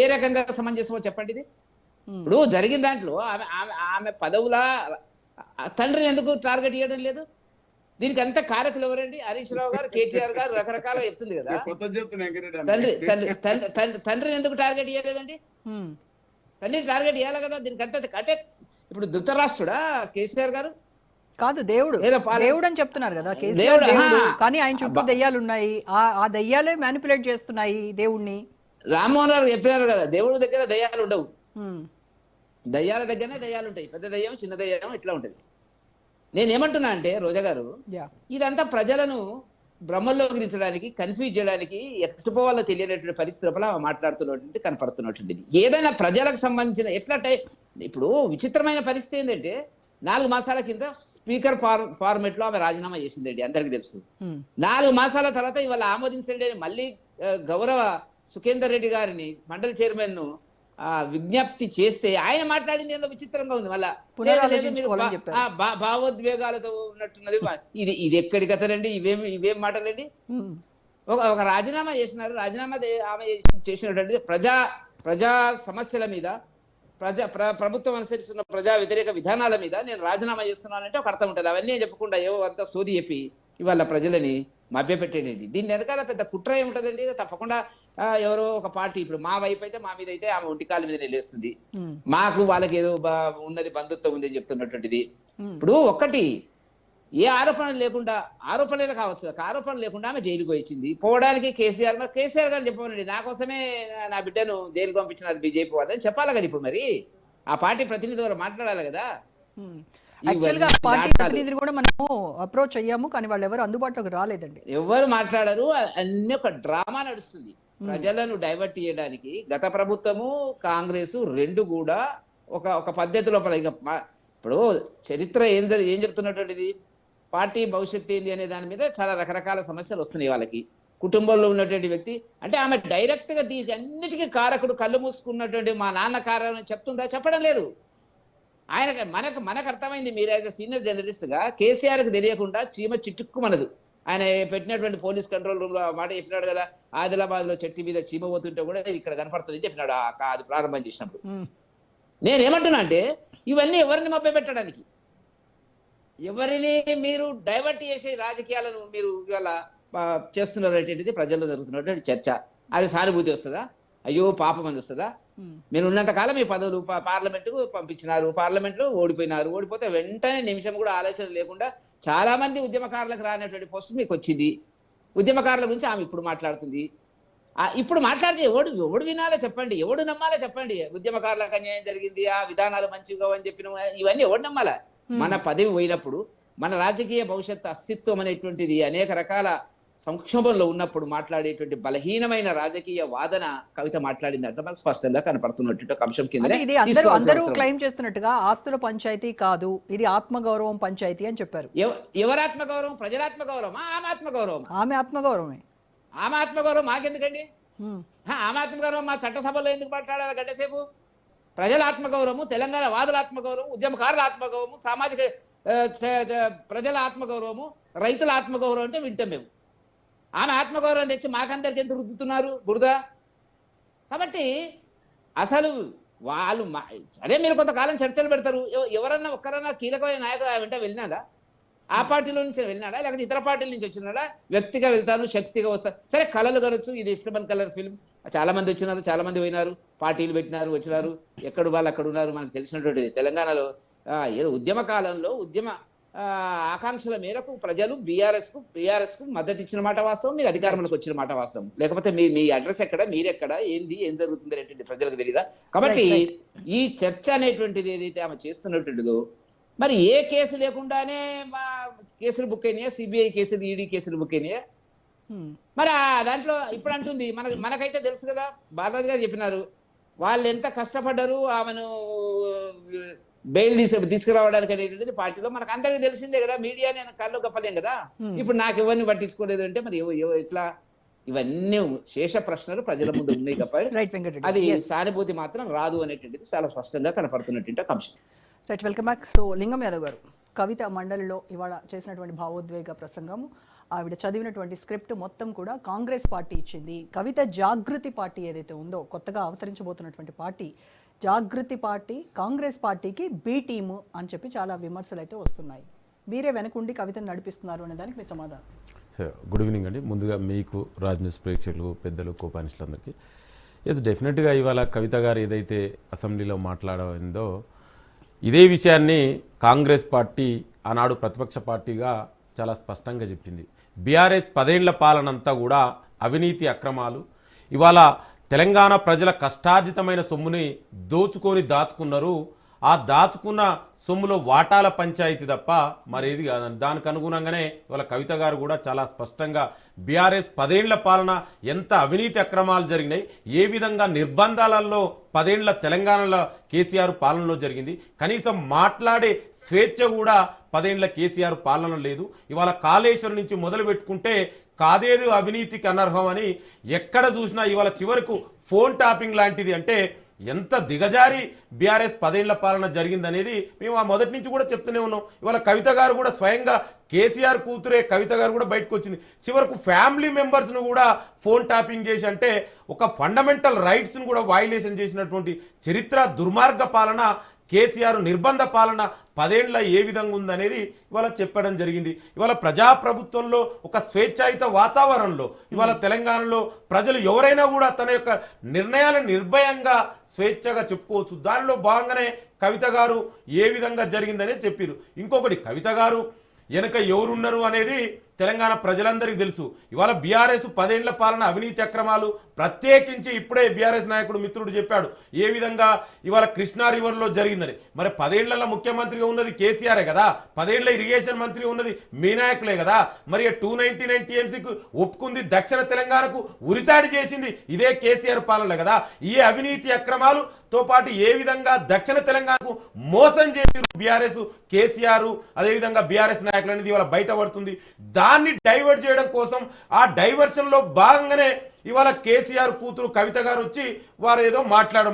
Speaker 6: ఏ రకంగా సమంజసమో చెప్పండి ఇది. ఇప్పుడు జరిగిన దాంట్లో ఆమె పదవుల తండ్రిని ఎందుకు టార్గెట్ చేయడం లేదు? దీనికి అంత కారకులు ఎవరండి? హరీష్ రావు గారు, కేటీఆర్ గారు రకరకాలుగా చెప్తుంది కదా. తండ్రిని ఎందుకు టార్గెట్ చేయలేదండి?
Speaker 1: మ్.
Speaker 6: తండ్రిని టార్గెట్ చేయాలి కదా. దీనికి అంత అంటే ఇప్పుడు ధృతరాష్ట్రుడా కేసీఆర్ గారు?
Speaker 1: కాదు, దేవుడు
Speaker 6: ఏదో
Speaker 1: దేవుడు అని చెప్తున్నారు కదా కేసీఆర్
Speaker 6: దేవుడు,
Speaker 1: దేవుడు,
Speaker 6: ఆహా.
Speaker 1: కానీ ఆయన చుట్టూ దెయ్యాలు ఉన్నాయి. ఆ దెయ్యాలే మ్యానిపులేట్ చేస్తున్నాయి దేవుణ్ణి.
Speaker 6: రామ్మోహన్ రావు చెప్పినారు కదా, దేవుడి దగ్గర దయ్యాలు ఉండవు,
Speaker 1: మ్.
Speaker 6: దయ్యాల దగ్గరనే దయ్యాలు ఉంటాయి. పెద్ద దయ్యం, చిన్న దయ్యం ఇట్లా ఉంటుంది. నేనేమంటున్నా అంటే రోజా గారు,
Speaker 1: యా.
Speaker 6: ఇదంతా ప్రజలను భ్రమల్లోకి దించడానికి, కన్ఫ్యూజ్ చేయడానికి, ఎట్టుపోవాలో తెలియనటువంటి పరిస్థితుల మాట్లాడుతున్నటువంటి కనపడుతున్నటువంటిది. ఏదైనా ప్రజలకు సంబంధించిన ఇప్పుడు విచిత్రమైన పరిస్థితి ఏంటంటే 4 మాసాల కింద స్పీకర్ ఫార్మేట్ లో ఆమె రాజీనామా చేసిందండి, అందరికి తెలుసు. 4 మాసాల తర్వాత ఇవాళ ఆమోదించండి అని మళ్ళీ గౌరవ సుఖేందర్ రెడ్డి గారిని మండలి చైర్మన్ ను విజ్ఞప్తి చేస్తే ఆయన మాట్లాడింది ఏదో విచిత్రంగా ఉంది. మళ్ళా భావోద్వేగాలతో ఉన్నట్టున్నది. ఇది ఎక్కడి కథలండి? ఇవేం మాటలండి? ఒక రాజీనామా చేసినారు. రాజీనామా ఆమె చేసినటువంటి ప్రజా సమస్యల మీద, ప్రభుత్వం అనుసరిస్తున్న ప్రజా వ్యతిరేక విధానాల మీద నేను రాజీనామా చేస్తున్నానంటే ఒక అర్థం ఉంటుంది. అవన్నీ చెప్పకుండా ఏవో అంతా సోది చెప్పి ఇవాళ ప్రజలని మభ్యపెట్టేది. దీని వెనకాల పెద్ద కుట్ర ఏముంటదండి? తప్పకుండా ఎవరో ఒక పార్టీ, ఇప్పుడు మా వైపు అయితే మా మీద అయితే ఆమె ఒంటికాల మీద నిలేస్తుంది, మాకు వాళ్ళకి ఏదో ఉన్నది బంధుత్వం ఉంది అని చెప్తున్నటువంటిది. ఇప్పుడు ఒక్కటి, ఏ ఆరోపణలు లేకుండా, ఆరోపణలు కావచ్చు, ఆరోపణలు లేకుండా ఆమె జైలుకు వచ్చింది. పోవడానికి కేసీఆర్ గారు చెప్పమనండి, నా కోసమే నా బిడ్డను జైలుకు పంపించినారు బీజేపీ వాళ్ళని చెప్పాలి కదా. ఇప్పుడు మరి ఆ పార్టీ ప్రతినిధి ద్వారా మాట్లాడాలి కదా.
Speaker 1: యాక్చువల్ గా పార్టీ ప్రతినిధులు కూడా మనము అప్రోచ్ అయ్యాము, కానీ వాళ్ళు ఎవరు అందుబాటులోకి రాలేదండి.
Speaker 6: ఎవరు మాట్లాడరు. అన్ని ఒక డ్రామా నడుస్తుంది ప్రజలను డైవర్ట్ చేయడానికి. గత ప్రభుత్వము, కాంగ్రెస్ రెండు కూడా ఒక పద్ధతి లోపల. ఇప్పుడు చరిత్ర ఏం చెప్తున్నటువంటిది, పార్టీ భవిష్యత్తు ఏంటి అనే దాని మీద చాలా రకరకాల సమస్యలు వస్తున్నాయి వాళ్ళకి. కుటుంబంలో ఉన్నటువంటి వ్యక్తి అంటే ఆమె డైరెక్ట్ గా తీసి అన్నిటికీ కారకుడు, కళ్ళు మూసుకున్నటువంటి మా నాన్న కారణం చెప్తుందా? చెప్పడం లేదు. మనకు అర్థమైంది. మీరు యాజ్ అ సీనియర్ జర్నలిస్ట్ గా కేసీఆర్కి తెలియకుండా చీమ చిట్టుక్కు మనదు. ఆయన పెట్టినటువంటి పోలీస్ కంట్రోల్ రూమ్ లో మాట చెప్పినాడు కదా, ఆదిలాబాద్ లో చెట్టు మీద చీమ పోతుంటే కూడా ఇక్కడ కనపడుతుంది చెప్పినాడు అది ప్రారంభం చేసినప్పుడు. నేనేమంటున్నా అంటే ఇవన్నీ ఎవరిని మభ్య పెట్టడానికి, ఎవరిని మీరు డైవర్ట్ చేసే రాజకీయాలను మీరు ఇవాళ చేస్తున్నటువంటిది ప్రజల్లో జరుగుతున్నటువంటి చర్చ. అది సానుభూతి వస్తుందా? అయ్యో పాపం అని వస్తుందా? మీరు ఉన్నంతకాలం మీ పదవులు పార్లమెంటుకు పంపించినారు, పార్లమెంట్లో ఓడిపోతే వెంటనే నిమిషం కూడా ఆలోచన లేకుండా చాలా మంది ఉద్యమకారులకు రానటువంటి పోస్ట్ మీకు వచ్చింది. ఉద్యమకారుల గురించి ఆమె ఇప్పుడు మాట్లాడుతుంది. ఇప్పుడు మాట్లాడితే ఎవడు వినాలో చెప్పండి, ఎవడు నమ్మాలో చెప్పండి. ఉద్యమకారులకు అన్యాయం జరిగింది, ఆ విధానాలు మంచిగా అని చెప్పిన ఇవన్నీ ఎవడు నమ్మాలా? మన పదవి పోయినప్పుడు, మన రాజకీయ భవిష్యత్తు అస్తిత్వం అనేటువంటిది అనేక రకాల సంక్షోభంలో ఉన్నప్పుడు మాట్లాడేటువంటి బలహీనమైన రాజకీయ వాదన కవిత మాట్లాడిందంటే మనకు స్పష్టంగా కనపడుతున్నటువంటి ఒక అంశం కింద.
Speaker 1: ఇది అందరూ క్లెయిమ్ చేస్తున్నట్టుగా ఆస్తుల పంచాయతీ కాదు, ఇది ఆత్మగౌరవం పంచాయతీ అని చెప్పారు.
Speaker 6: ఎవరి ఆత్మగౌరవం? ప్రజల ఆత్మగౌరవం, ఆమె ఆత్మగౌరవం.
Speaker 1: ఆమె ఆత్మగౌరవమే.
Speaker 6: ఆమె ఆత్మగౌరవం మాకెందుకండి? ఆమె ఆత్మగౌరవం మా చట్టసభలో ఎందుకు మాట్లాడాలి గంటసేపు? ప్రజల ఆత్మగౌరవము, తెలంగాణ వాదుల ఆత్మగౌరవం, ఉద్యమకారుల ఆత్మగౌరవము, సామాజిక ప్రజల ఆత్మగౌరవము, రైతుల ఆత్మగౌరవం అంటే వింటాం మేము. ఆమె ఆత్మగౌరవం తెచ్చి మాకందరికి ఎంత రుద్దుతున్నారు బురద. కాబట్టి అసలు వాళ్ళు సరే మీరు కొంతకాలం చర్చలు పెడతారు, ఎవరన్నా ఒక్కరన్నా కీలకమైన నాయకుడు వెంట వెళ్ళినాడా? ఆ పార్టీలో నుంచి వెళ్ళినాడా, లేకపోతే ఇతర పార్టీల నుంచి వచ్చినాడా? వ్యక్తిగా వెళ్తాను, శక్తిగా వస్తారు. సరే కళలు కనొచ్చు, ఇది ఇష్టమని కలర్ ఫిల్మ్, చాలా మంది వచ్చినారు, చాలా మంది పోయినారు, పార్టీలు పెట్టినారు, వచ్చినారు, ఎక్కడ వాళ్ళు అక్కడ ఉన్నారు. మనకు తెలిసినటువంటిది తెలంగాణలో ఏదో ఉద్యమ కాలంలో ఉద్యమ ఆకాంక్షల మేరకు ప్రజలు బీఆర్ఎస్ కు మద్దతు ఇచ్చిన మాట వాస్తవం, మీరు అధికారంలోకి వచ్చిన మాట వాస్తవం. లేకపోతే మీ అడ్రస్ ఎక్కడ, మీరెక్కడ, ఏం జరుగుతుంది అనేటువంటి ప్రజలకు తెలియదా? కాబట్టి ఈ చర్చ అనేటువంటిది ఏదైతే ఆమె చేస్తున్నటువంటిదో, మరి ఏ కేసు లేకుండానే మా కేసులు బుక్ అయినాయా, సిబిఐ కేసులు, ఈడీ కేసులు బుక్ అయినాయా? మరి దాంట్లో ఇప్పుడు అంటుంది మనకైతే తెలుసు కదా, బాలరాజు గారు చెప్పినారు, వాళ్ళు ఎంత కష్టపడ్డారు ఆమెను బెయిల్ తీసుకురావడానికి అనేటువంటిది పార్టీలో మనకు అందరికీ తెలిసిందే కదా. మీడియా నేను కళ్ళు గప్పలేం కదా. ఇప్పుడు నాకు ఎవరిని పట్టించుకోలేదు అంటే మరి ఎట్లా? ఇవన్నీ శేష ప్రశ్నలు ప్రజల ముందు ఉన్నాయి కాబట్టి అది సానుభూతి మాత్రం రాదు అనేటువంటిది చాలా స్పష్టంగా కనపడుతున్నటువంటి అంశం.
Speaker 1: Right, welcome back. సో లింగం యాదవ్ గారు, కవిత మండలిలో ఇవాళ చేసినటువంటి భావోద్వేగ ప్రసంగం, ఆవిడ చదివినటువంటి స్క్రిప్ట్ మొత్తం కూడా కాంగ్రెస్ పార్టీ ఇచ్చింది. కవిత జాగృతి పార్టీ ఏదైతే ఉందో, కొత్తగా అవతరించబోతున్నటువంటి పార్టీ జాగృతి పార్టీ, కాంగ్రెస్ పార్టీకి బి టీము అని చెప్పి చాలా విమర్శలు అయితే వస్తున్నాయి. మీరే వెనకుండి కవితను నడిపిస్తున్నారు అనే దానికి మీ సమాధానం?
Speaker 7: గుడ్ ఈవినింగ్ అండి. ముందుగా మీకు, రాజ్ న్యూస్ ప్రేక్షకులు, పెద్దలు, కోపానిస్టులందరికీ ఎస్ డెఫినెట్గా ఇవాళ కవిత గారు ఏదైతే అసెంబ్లీలో మాట్లాడిందో ఇదే విషయాన్ని కాంగ్రెస్ పార్టీ ఆనాడు ప్రతిపక్ష పార్టీగా చాలా స్పష్టంగా చెప్పింది. బీఆర్ఎస్ 10 ఏళ్ల పాలనంతా కూడా అవినీతి అక్రమాలు, ఇవాళ తెలంగాణ ప్రజల కష్టార్జితమైన సొమ్ముని దాచుకున్నారు. ఆ దాచుకున్న సొమ్ములో వాటాల పంచాయతీ తప్ప మరేది కాదని దానికి అనుగుణంగానే ఇవాళ కవిత గారు కూడా చాలా స్పష్టంగా బీఆర్ఎస్ 10 ఏళ్ల పాలన ఎంత అవినీతి అక్రమాలు జరిగినాయి, ఏ విధంగా నిర్బంధాలలో 10 ఏళ్ల తెలంగాణలో కేసీఆర్ పాలనలో జరిగింది, కనీసం మాట్లాడే స్వేచ్ఛ కూడా 10 ఏళ్ల కేసీఆర్ పాలన లేదు. ఇవాళ కాళేశ్వరం నుంచి మొదలు పెట్టుకుంటే కాదేదు అవినీతికి అనర్హం అని ఎక్కడ చూసినా ఇవాళ చివరకు ఫోన్ టాపింగ్ లాంటిది. అంటే ఎంత దిగజారి బీఆర్ఎస్ 10 ఏళ్ల పాలన జరిగిందనేది మేము ఆ మొదటి నుంచి కూడా చెప్తూనే ఉన్నాం. ఇవాళ కవిత గారు కూడా స్వయంగా కేసీఆర్ కూతురే కవిత గారు కూడా బయటకు వచ్చింది. చివరకు ఫ్యామిలీ మెంబర్స్ను కూడా ఫోన్ టాపింగ్ చేసి, అంటే ఒక ఫండమెంటల్ రైట్స్ను కూడా వైలేషన్ చేసినటువంటి చరిత్ర, దుర్మార్గ పాలన కేసీఆర్ నిర్బంధ పాలన 10 ఏళ్ల ఏ విధంగా ఉందనేది ఇవాళ చెప్పడం జరిగింది. ఇవాళ ప్రజాప్రభుత్వంలో ఒక స్వేచ్ఛాయుత వాతావరణంలో ఇవాళ తెలంగాణలో ప్రజలు ఎవరైనా కూడా తన యొక్క నిర్ణయాలను నిర్భయంగా స్వేచ్ఛగా చెప్పుకోవచ్చు. దానిలో భాగంగానే కవిత గారు ఏ విధంగా జరిగిందనే చెప్పారు. ఇంకొకటి, కవిత గారు వెనక ఎవరున్నారు అనేది తెలంగాణ ప్రజలందరికీ తెలుసు. ఇవాళ బీఆర్ఎస్ 10 ఏళ్ల పాలన అవినీతి అక్రమాలు, ప్రత్యేకించి ఇప్పుడే బీఆర్ఎస్ నాయకుడు మిత్రుడు చెప్పాడు ఏ విధంగా ఇవాళ కృష్ణా రివర్లో జరిగిందని. మరి 10 ఏళ్లలో ముఖ్యమంత్రిగా ఉన్నది కేసీఆరే కదా, 10 ఏళ్ల ఇరిగేషన్ మంత్రి ఉన్నది మీ నాయకులే కదా. మరి 299 టీఎంసీకి ఒప్పుకుంది, దక్షిణ తెలంగాణకు ఉరితాడి చేసింది ఇదే కేసీఆర్ పాలనలే కదా. ఈ అవినీతి అక్రమాలుతో పాటు ఏ విధంగా దక్షిణ తెలంగాణకు మోసం చేసి బీఆర్ఎస్, కేసీఆర్, అదేవిధంగా బీఆర్ఎస్ నాయకులు అనేది ఇవాళ బయటపడుతుంది. దాన్ని డైవర్ట్ చేయడం కోసం ఆ డైవర్షన్లో భాగంగానే ఇవాళ కేసీఆర్ కూతురు కవిత గారు వచ్చి వారు ఏదో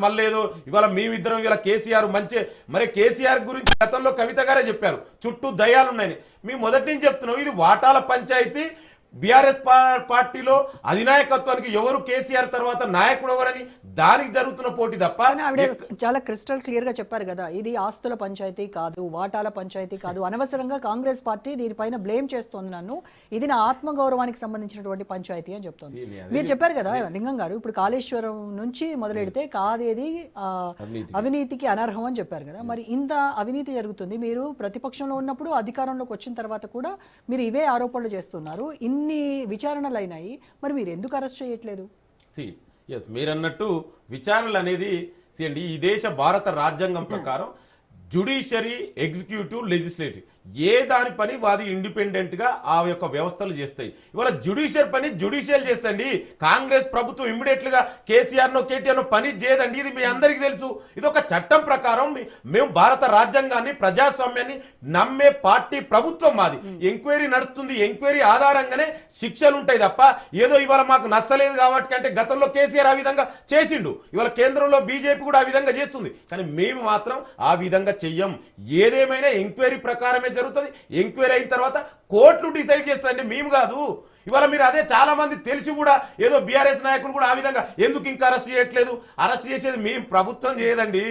Speaker 7: మళ్ళీ ఏదో ఇవాళ మేమిద్దరం ఇవాళ కేసీఆర్ మంచి, మరి కేసీఆర్ గురించి గతంలో కవిత గారే చెప్పారు చుట్టూ దయ్యాలున్నాయని. మేము మొదటి నుంచి చెప్తున్నాం, ఇది వాటాల పంచాయతీ. బీఆర్ఎస్ పార్టీలో అధినాయకత్వానికి ఎవరు కేసీఆర్ తర్వాత నాయకుడు ఎవరని దానికి జరుగుతున్న పోటీ తప్ప.
Speaker 1: చాలా క్రిస్టల్ క్లియర్ గా చెప్పారు కదా, ఇది ఆస్తుల పంచాయతీ కాదు, వాటాల పంచాయతీ కాదు. అనవసరంగా కాంగ్రెస్ పార్టీ దీనిపైన బ్లేమ్ చేస్తోంది నన్ను, ఇది నా ఆత్మగౌరవానికి సంబంధించినటువంటి పంచాయతీ అని చెప్తోంది. మీరు చెప్పారు కదా లింగం గారు, ఇప్పుడు కాళేశ్వరం నుంచి మొదలెడితే కాదేది అవినీతికి అనర్హం అని చెప్పారు కదా. మరి ఇంత అవినీతి జరుగుతుంది, మీరు ప్రతిపక్షంలో ఉన్నప్పుడు అధికారంలోకి వచ్చిన తర్వాత కూడా మీరు ఇవే ఆరోపణలు చేస్తున్నారు. ఇన్ని విచారణలు అయినాయి, మరి మీరు ఎందుకు అరెస్ట్ చేయట్లేదు?
Speaker 7: ఎస్, మీరన్నట్టు విచారణలు అనేది అండి, ఈ దేశ భారత రాజ్యాంగం ప్రకారం జ్యుడిషియరీ, ఎగ్జిక్యూటివ్, లెజిస్లేటివ్ ఏ దాని పని వాది ఇండిపెండెంట్ గా ఆ యొక్క వ్యవస్థలు చేస్తాయి. ఇవాళ జ్యుడిషియల్ పని జ్యుడిషియల్ చేస్తండి. కాంగ్రెస్ ప్రభుత్వం ఇమ్మీడియట్ గా కేసీఆర్ నో కేటీఆర్ నో పని చేయదండి, ఇది మీ అందరికీ తెలుసు. ఇది ఒక చట్టం ప్రకారం మేము భారత రాజ్యాంగాన్ని, ప్రజాస్వామ్యాన్ని నమ్మే పార్టీ ప్రభుత్వం మాది. ఎంక్వైరీ నడుస్తుంది, ఎంక్వైరీ ఆధారంగానే శిక్షలు ఉంటాయి తప్ప ఏదో ఇవాళ మాకు నచ్చలేదు కాబట్టి అంటే గతంలో కేసీఆర్ ఆ విధంగా చేసిండు, ఇవాళ కేంద్రంలో బీజేపీ కూడా ఆ విధంగా చేస్తుంది. కానీ మేము మాత్రం ఆ విధంగా చెయ్యం. ఏదేమైనా ఎంక్వైరీ ప్రకారమే జరుగుతుంది. ఎంక్వైరీ అయిన తర్వాత కోర్టులు డిసైడ్ చేస్తారండి, మేము కాదు. ఇవాళ మీరు అదే చాలా మంది తెలిసి కూడా ఏదో బీఆర్ఎస్ నాయకులు కూడా ఆ విధంగా ఎందుకు ఇంకా అరెస్ట్ చేయట్లేదు, అరెస్ట్ చేసేది మేము ప్రభుత్వం చేయదండి,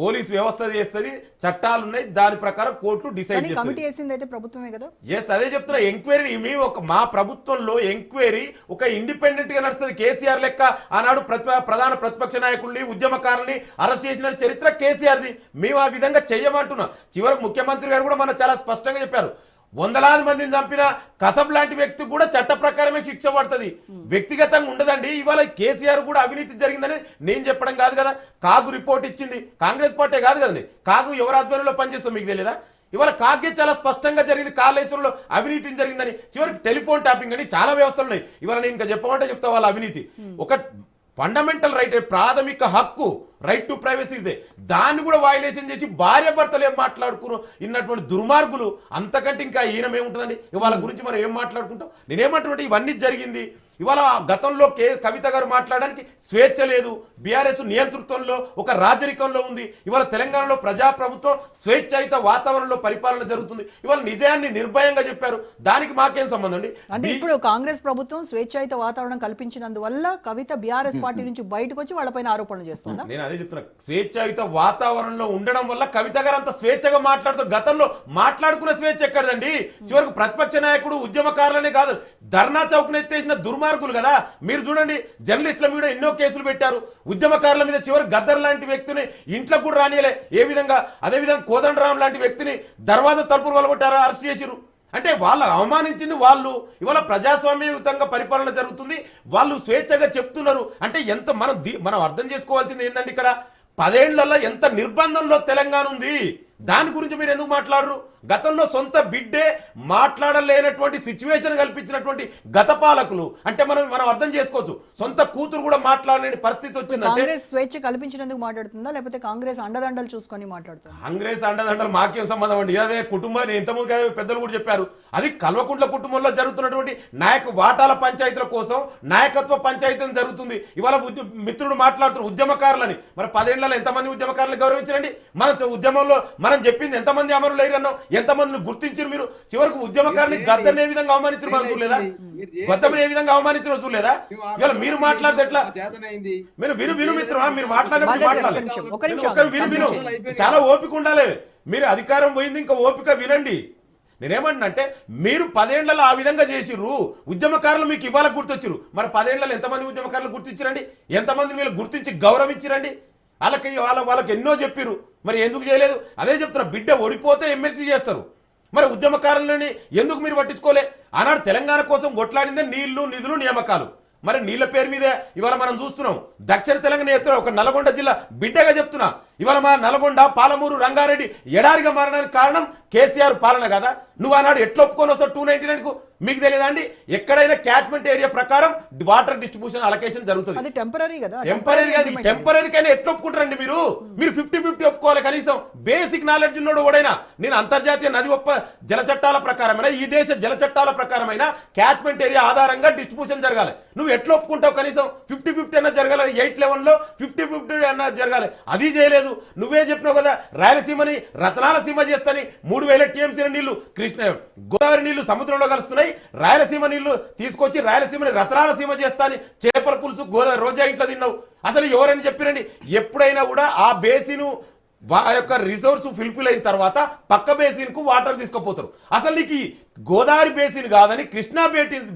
Speaker 7: పోలీస్ వ్యవస్థ చేస్తుంది, చట్టాలు ఉన్నాయి, దాని ప్రకారం కోర్టులు డిసైడ్ చేస్తాయి.
Speaker 1: కమిటీ వేసింది అయితే ప్రభుత్వమే కదా.
Speaker 7: ఎస్, అదే చెప్తున్నా. ఎంక్వైరీ మేము మా ప్రభుత్వంలో ఎంక్వైరీ ఒక ఇండిపెండెంట్ గా నడుస్తుంది. కేసీఆర్ లెక్క ఆనాడు ప్రధాన ప్రతిపక్ష నాయకుల్ని ఉద్యమకారుల్ని అరెస్ట్ చేసిన చరిత్ర కేసీఆర్ది. మేము ఆ విధంగా చెయ్యమంటున్నాం. చివరికి ముఖ్యమంత్రి గారు కూడా మన చాలా స్పష్టంగా చెప్పారు, వందలాది మందిని చంపిన కసబ్ లాంటి వ్యక్తి కూడా చట్ట ప్రకారమే శిక్ష పడుతుంది, వ్యక్తిగతంగా ఉండదండి. ఇవాళ కేసీఆర్ కూడా అవినీతి జరిగిందని నేను చెప్పడం కాదు కదా, కాగు రిపోర్ట్ ఇచ్చింది, కాంగ్రెస్ పార్టీ కాదు కదండి. కాగు ఎవరి ఆధ్వర్యంలో పనిచేస్తాం మీకు తెలియదా? ఇవాళ కాగే చాలా స్పష్టంగా జరిగింది, కాళేశ్వరంలో అవినీతి జరిగిందని. చివరికి టెలిఫోన్ ట్యాపింగ్ అని చాలా వ్యవస్థలు ఉన్నాయి. ఇవాళ నేను ఇంకా చెప్పమంటే చెప్తా వాళ్ళ అవినీతి. ఒక ఫండమెంటల్ రైట్, ప్రాథమిక హక్కు, రైట్ టు ప్రైవసీజే, దాన్ని కూడా వైలేషన్ చేసి భార్య భర్తలు ఏం మాట్లాడుకురు ఇన్నటువంటి దుర్మార్గులు. అంతకంటే ఇంకా ఈయనమేముంటుందండి? వాళ్ళ గురించి మనం ఏం మాట్లాడుకుంటాం? నేనేమంటున్నట్టు ఇవన్నీ జరిగింది. ఇవాళ గతంలో కవిత గారు మాట్లాడడానికి స్వేచ్ఛ లేదు, బీఆర్ఎస్ నియంతృత్వంలో ఒక రాజరికంలో ఉంది. ఇవాళ తెలంగాణలో ప్రజాప్రభుత్వం స్వేచ్ఛాయుత వాతావరణంలో పరిపాలన జరుగుతుంది. ఇవాళ నిజాన్ని నిర్భయంగా చెప్పారు, దానికి మాకేం సంబంధం అండి?
Speaker 1: అంటే ఇప్పుడు కాంగ్రెస్ ప్రభుత్వం స్వేచ్ఛాయుత వాతావరణం కల్పించినందువల్ల కవిత బీఆర్ఎస్ పార్టీ నుంచి బయటకు వచ్చి వాళ్ళపైన ఆరోపణలు చేస్తుందా?
Speaker 7: నేను అదే చెప్తున్నా, స్వేచ్ఛాయుత వాతావరణంలో ఉండడం వల్ల కవిత గారు అంత స్వేచ్ఛగా మాట్లాడుతూ, గతంలో మాట్లాడుకున్న స్వేచ్ఛ ఎక్కడదండి? చివరకు ప్రతిపక్ష నాయకుడు ఉద్యమకారులనే కాదు, ధర్నా చౌక్ ఎత్తేసిన దుర్మార్గులు కదా. మీరు చూడండి, జర్నలిస్టుల మీద ఎన్నో కేసులు పెట్టారు, ఉద్యమకారుల మీద. చివరి గద్దర్ లాంటి వ్యక్తిని ఇంట్లో కూడా రానియలే. ఏ విధంగా? అదేవిధంగా కోదండరాం లాంటి వ్యక్తిని దర్వాజా తలుపులు వలగొట్టారు, అరెస్ట్ చేసిరు. అంటే వాళ్ళు అవమానించింది వాళ్ళు. ఇవాళ ప్రజాస్వామ్యయుతంగా పరిపాలన జరుగుతుంది, వాళ్ళు స్వేచ్ఛగా చెప్తున్నారు. అంటే ఎంత మనం అర్థం చేసుకోవాల్సింది ఏంటంటే, ఇక్కడ 10 ఏళ్లలో ఎంత నిర్బంధంలో తెలంగాణ ఉంది, దాని గురించి మీరు ఎందుకు మాట్లాడరు? గతంలో సొంత బిడ్డే మాట్లాడలేనటువంటి సిచ్యువేషన్ కల్పించినటువంటి గత పాలకులు. అంటే మనం అర్థం చేసుకోవచ్చు, సొంత కూతురు కూడా మాట్లాడలేని పరిస్థితి వచ్చిందంటే
Speaker 1: కాంగ్రెస్ స్వేచ్ఛ కల్పించినందుకు మాట్లాడుతుందా, లేకపోతే కాంగ్రెస్ అండదండలు చూసుకొని మాట్లాడుతుందా?
Speaker 7: కాంగ్రెస్ అండదండలు మాకేం సంబంధం అండి? అదే కుటుంబాన్ని ఇంతకుముందు పెద్దలు కూడా చెప్పారు, అది కల్వకుంట్ల కుటుంబంలో జరుగుతున్నటువంటి వాటాల పంచాయతీల కోసం నాయకత్వ పంచాయతీ జరుగుతుంది. ఇవాళ మిత్రుడు మాట్లాడుతున్నారు ఉద్యమకారులని. మరి 10 ఏళ్లలో ఎంతమంది ఉద్యమకారులను గౌరవించరండి? మన ఉద్యమంలో మనం చెప్పింది ఎంతమంది అమరులు అయ్యారన్నో, ఎంతమందిని గుర్తించారు మీరు? చివరకు ఉద్యమకారుని గద్దర్ని ఏ విధంగా అవమానించారు మనం చూడలేదా? గద్దర్ని ఏ విధంగా అవమానించారో చూడలేదా? ఇవాళ మీరు మాట్లాడితే ఎట్లా? విను మిత్రమా, మీరు మాట్లాడినప్పుడు విను. చాలా ఓపిక ఉండాలి. మీరు అధికారం పోయింది, ఇంకా ఓపిక వినండి. నేనేమంటున్నంటే, మీరు 10 ఏళ్లలో ఆ విధంగా చేసిర్రు, ఉద్యమకారులు మీకు ఇవాళ గుర్తొచ్చిరు. మరి 10 ఏళ్లలో ఎంతమంది ఉద్యమకారులు గుర్తించారండి? ఎంతమంది మీరు గుర్తించి గౌరవించారండి? వాళ్ళకి ఎన్నో చెప్పిరు, మరి ఎందుకు చేయలేదు? అదే చెప్తున్నా, బిడ్డ ఓడిపోతే ఎమ్మెల్సీ చేస్తారు, మరి ఉద్యమకారులని ఎందుకు మీరు పట్టించుకోలే? ఆనాడు తెలంగాణ కోసం కొట్లాడిందే నీళ్లు, నిధులు, నియామకాలు. మరి నీళ్ల పేరు మీద ఇవాళ మనం చూస్తున్నాం, దక్షిణ తెలంగాణ చేస్తున్నా. ఒక నల్గొండ జిల్లా బిడ్డగా చెప్తున్నా, ఇవాళ మా నల్గొండ, పాలమూరు, రంగారెడ్డి ఎడారిగా మారడానికి కారణం కేసీఆర్ పాలన కదా. నువ్వు ఆనాడు ఎట్లా ఒప్పుకొని వస్తావు 299కు? మీకు తెలియదా అండి? ఎక్కడైనా క్యాచ్మెంట్ ఏరియా ప్రకారం వాటర్ డిస్ట్రిబ్యూషన్ అలొకేషన్ జరుగుతుంది.
Speaker 1: టెంపరీ
Speaker 7: టెంపరీకైనా ఎట్లా ఒప్పుకుంటారండి మీరు? 50-50 ఒప్పుకోవాలి కనీసం. బేసిక్ నాలెడ్జ్ ఉన్నాడు ఓడైనా. నేను అంతర్జాతీయ నది జల చట్టాల ప్రకారమైన, ఈ దేశ జల చట్టాల ప్రకారమైన క్యాచ్మెంట్ ఏరియా ఆధారంగా డిస్ట్రిబ్యూషన్ జరగాలి. నువ్వు ఎట్లా ఒప్పుకుంటావు? కనీసం 50-50 అన్నా జరగాలి, 8 లెవెల్లో 50-50 అన్నా జరగాలి. అది చేయలేదు. నువ్వే చెప్పినావు కదా, రాయలసీమని రతనాల సీమ చేస్తాని. 3000 టీఎంసీ నీళ్లు గోదావరి నీళ్లు సముద్రంలో కలుస్తున్నాయి, రాయలసీమ నీళ్లు తీసుకొచ్చి రాయలసీమని రతనాల సీమ చేస్తాని చేపల పులుసు రోజా ఇంట్లో తిన్నావు. అసలు ఎవరైనా చెప్పిరండి? ఎప్పుడైనా కూడా ఆ బేసిను యొక్క రిసోర్స్ ఫుల్ఫిల్ అయిన తర్వాత పక్క బేసిన్ కు వాటర్ తీసుకుపోతారు. అసలు నీకు గోదావరి బేసిన్ కాదని కృష్ణా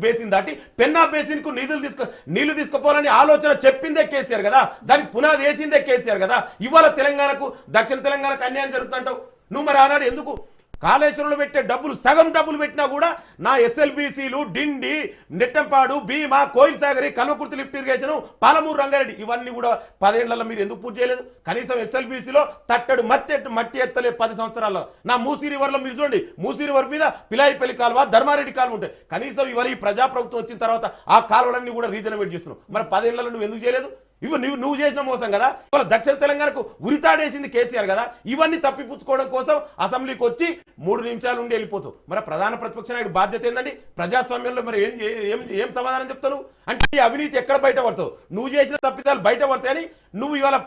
Speaker 7: బేసిన్ దాటి పెన్నా బేసిన్ కు నీళ్లు తీసుకుపోవాలని ఆలోచన చెప్పిందే కేసీఆర్ కదా, దానికి పునాది వేసిందే కేసీఆర్ కదా. ఇవాళ తెలంగాణకు, దక్షిణ తెలంగాణకు అన్యాయం జరుగుతుంటావు నువ్వు. మరి ఆనాడు ఎందుకు కాళేశ్వరంలో పెట్టే డబ్బులు, సగం డబ్బులు పెట్టినా కూడా నా ఎస్ఎల్బీసీలు, డిండి, నెట్టంపాడు, భీమా, కోయిల్ సాగరి, కల్వకుర్తి లిఫ్ట్ ఇరిగేషన్, పాలమూరు, రంగారెడ్డి ఇవన్నీ కూడా 10 ఏళ్లలో మీరు ఎందుకు పూర్తి చేయలేదు? కనీసం ఎస్ఎల్బీసీలో తట్టడు మట్టి ఎత్తలేదు 10 సంవత్సరాల్లో. నా మూసీ రివర్లో మీరు చూడండి, మూసీ రివర్ మీద పిలాయిపల్లి కాలువ, ధర్మారెడ్డి కాలువ ఉంటాయి. కనీసం ఇవాళ ఈ ప్రజాప్రభుత్వం వచ్చిన తర్వాత ఆ కాలువలన్నీ కూడా రీజనరేట్ చేస్తున్నావు. మరి 10 ఏళ్లలో నువ్వు ఎందుకు చేయలేదు? నువ్వు చేసిన మోసం కదా. ఇవాళ దక్షిణ తెలంగాణకు ఉరితాడేసింది కేసీఆర్ కదా. ఇవన్నీ తప్పిపుచ్చుకోవడం కోసం అసెంబ్లీకి వచ్చి 3 నిమిషాలు ఉండి వెళ్ళిపోతావు. మరి ప్రధాన ప్రతిపక్ష నాయకుడు బాధ్యత ఏందండి? ప్రజాస్వామ్యంలో మరి ఏం సమాధానం చెప్తావు? అంటే ఈ అవినీతి ఎక్కడ బయటపడతావు? నువ్వు చేసిన తప్పిదాలు బయటపడతాయని నువ్వు ఇవాళ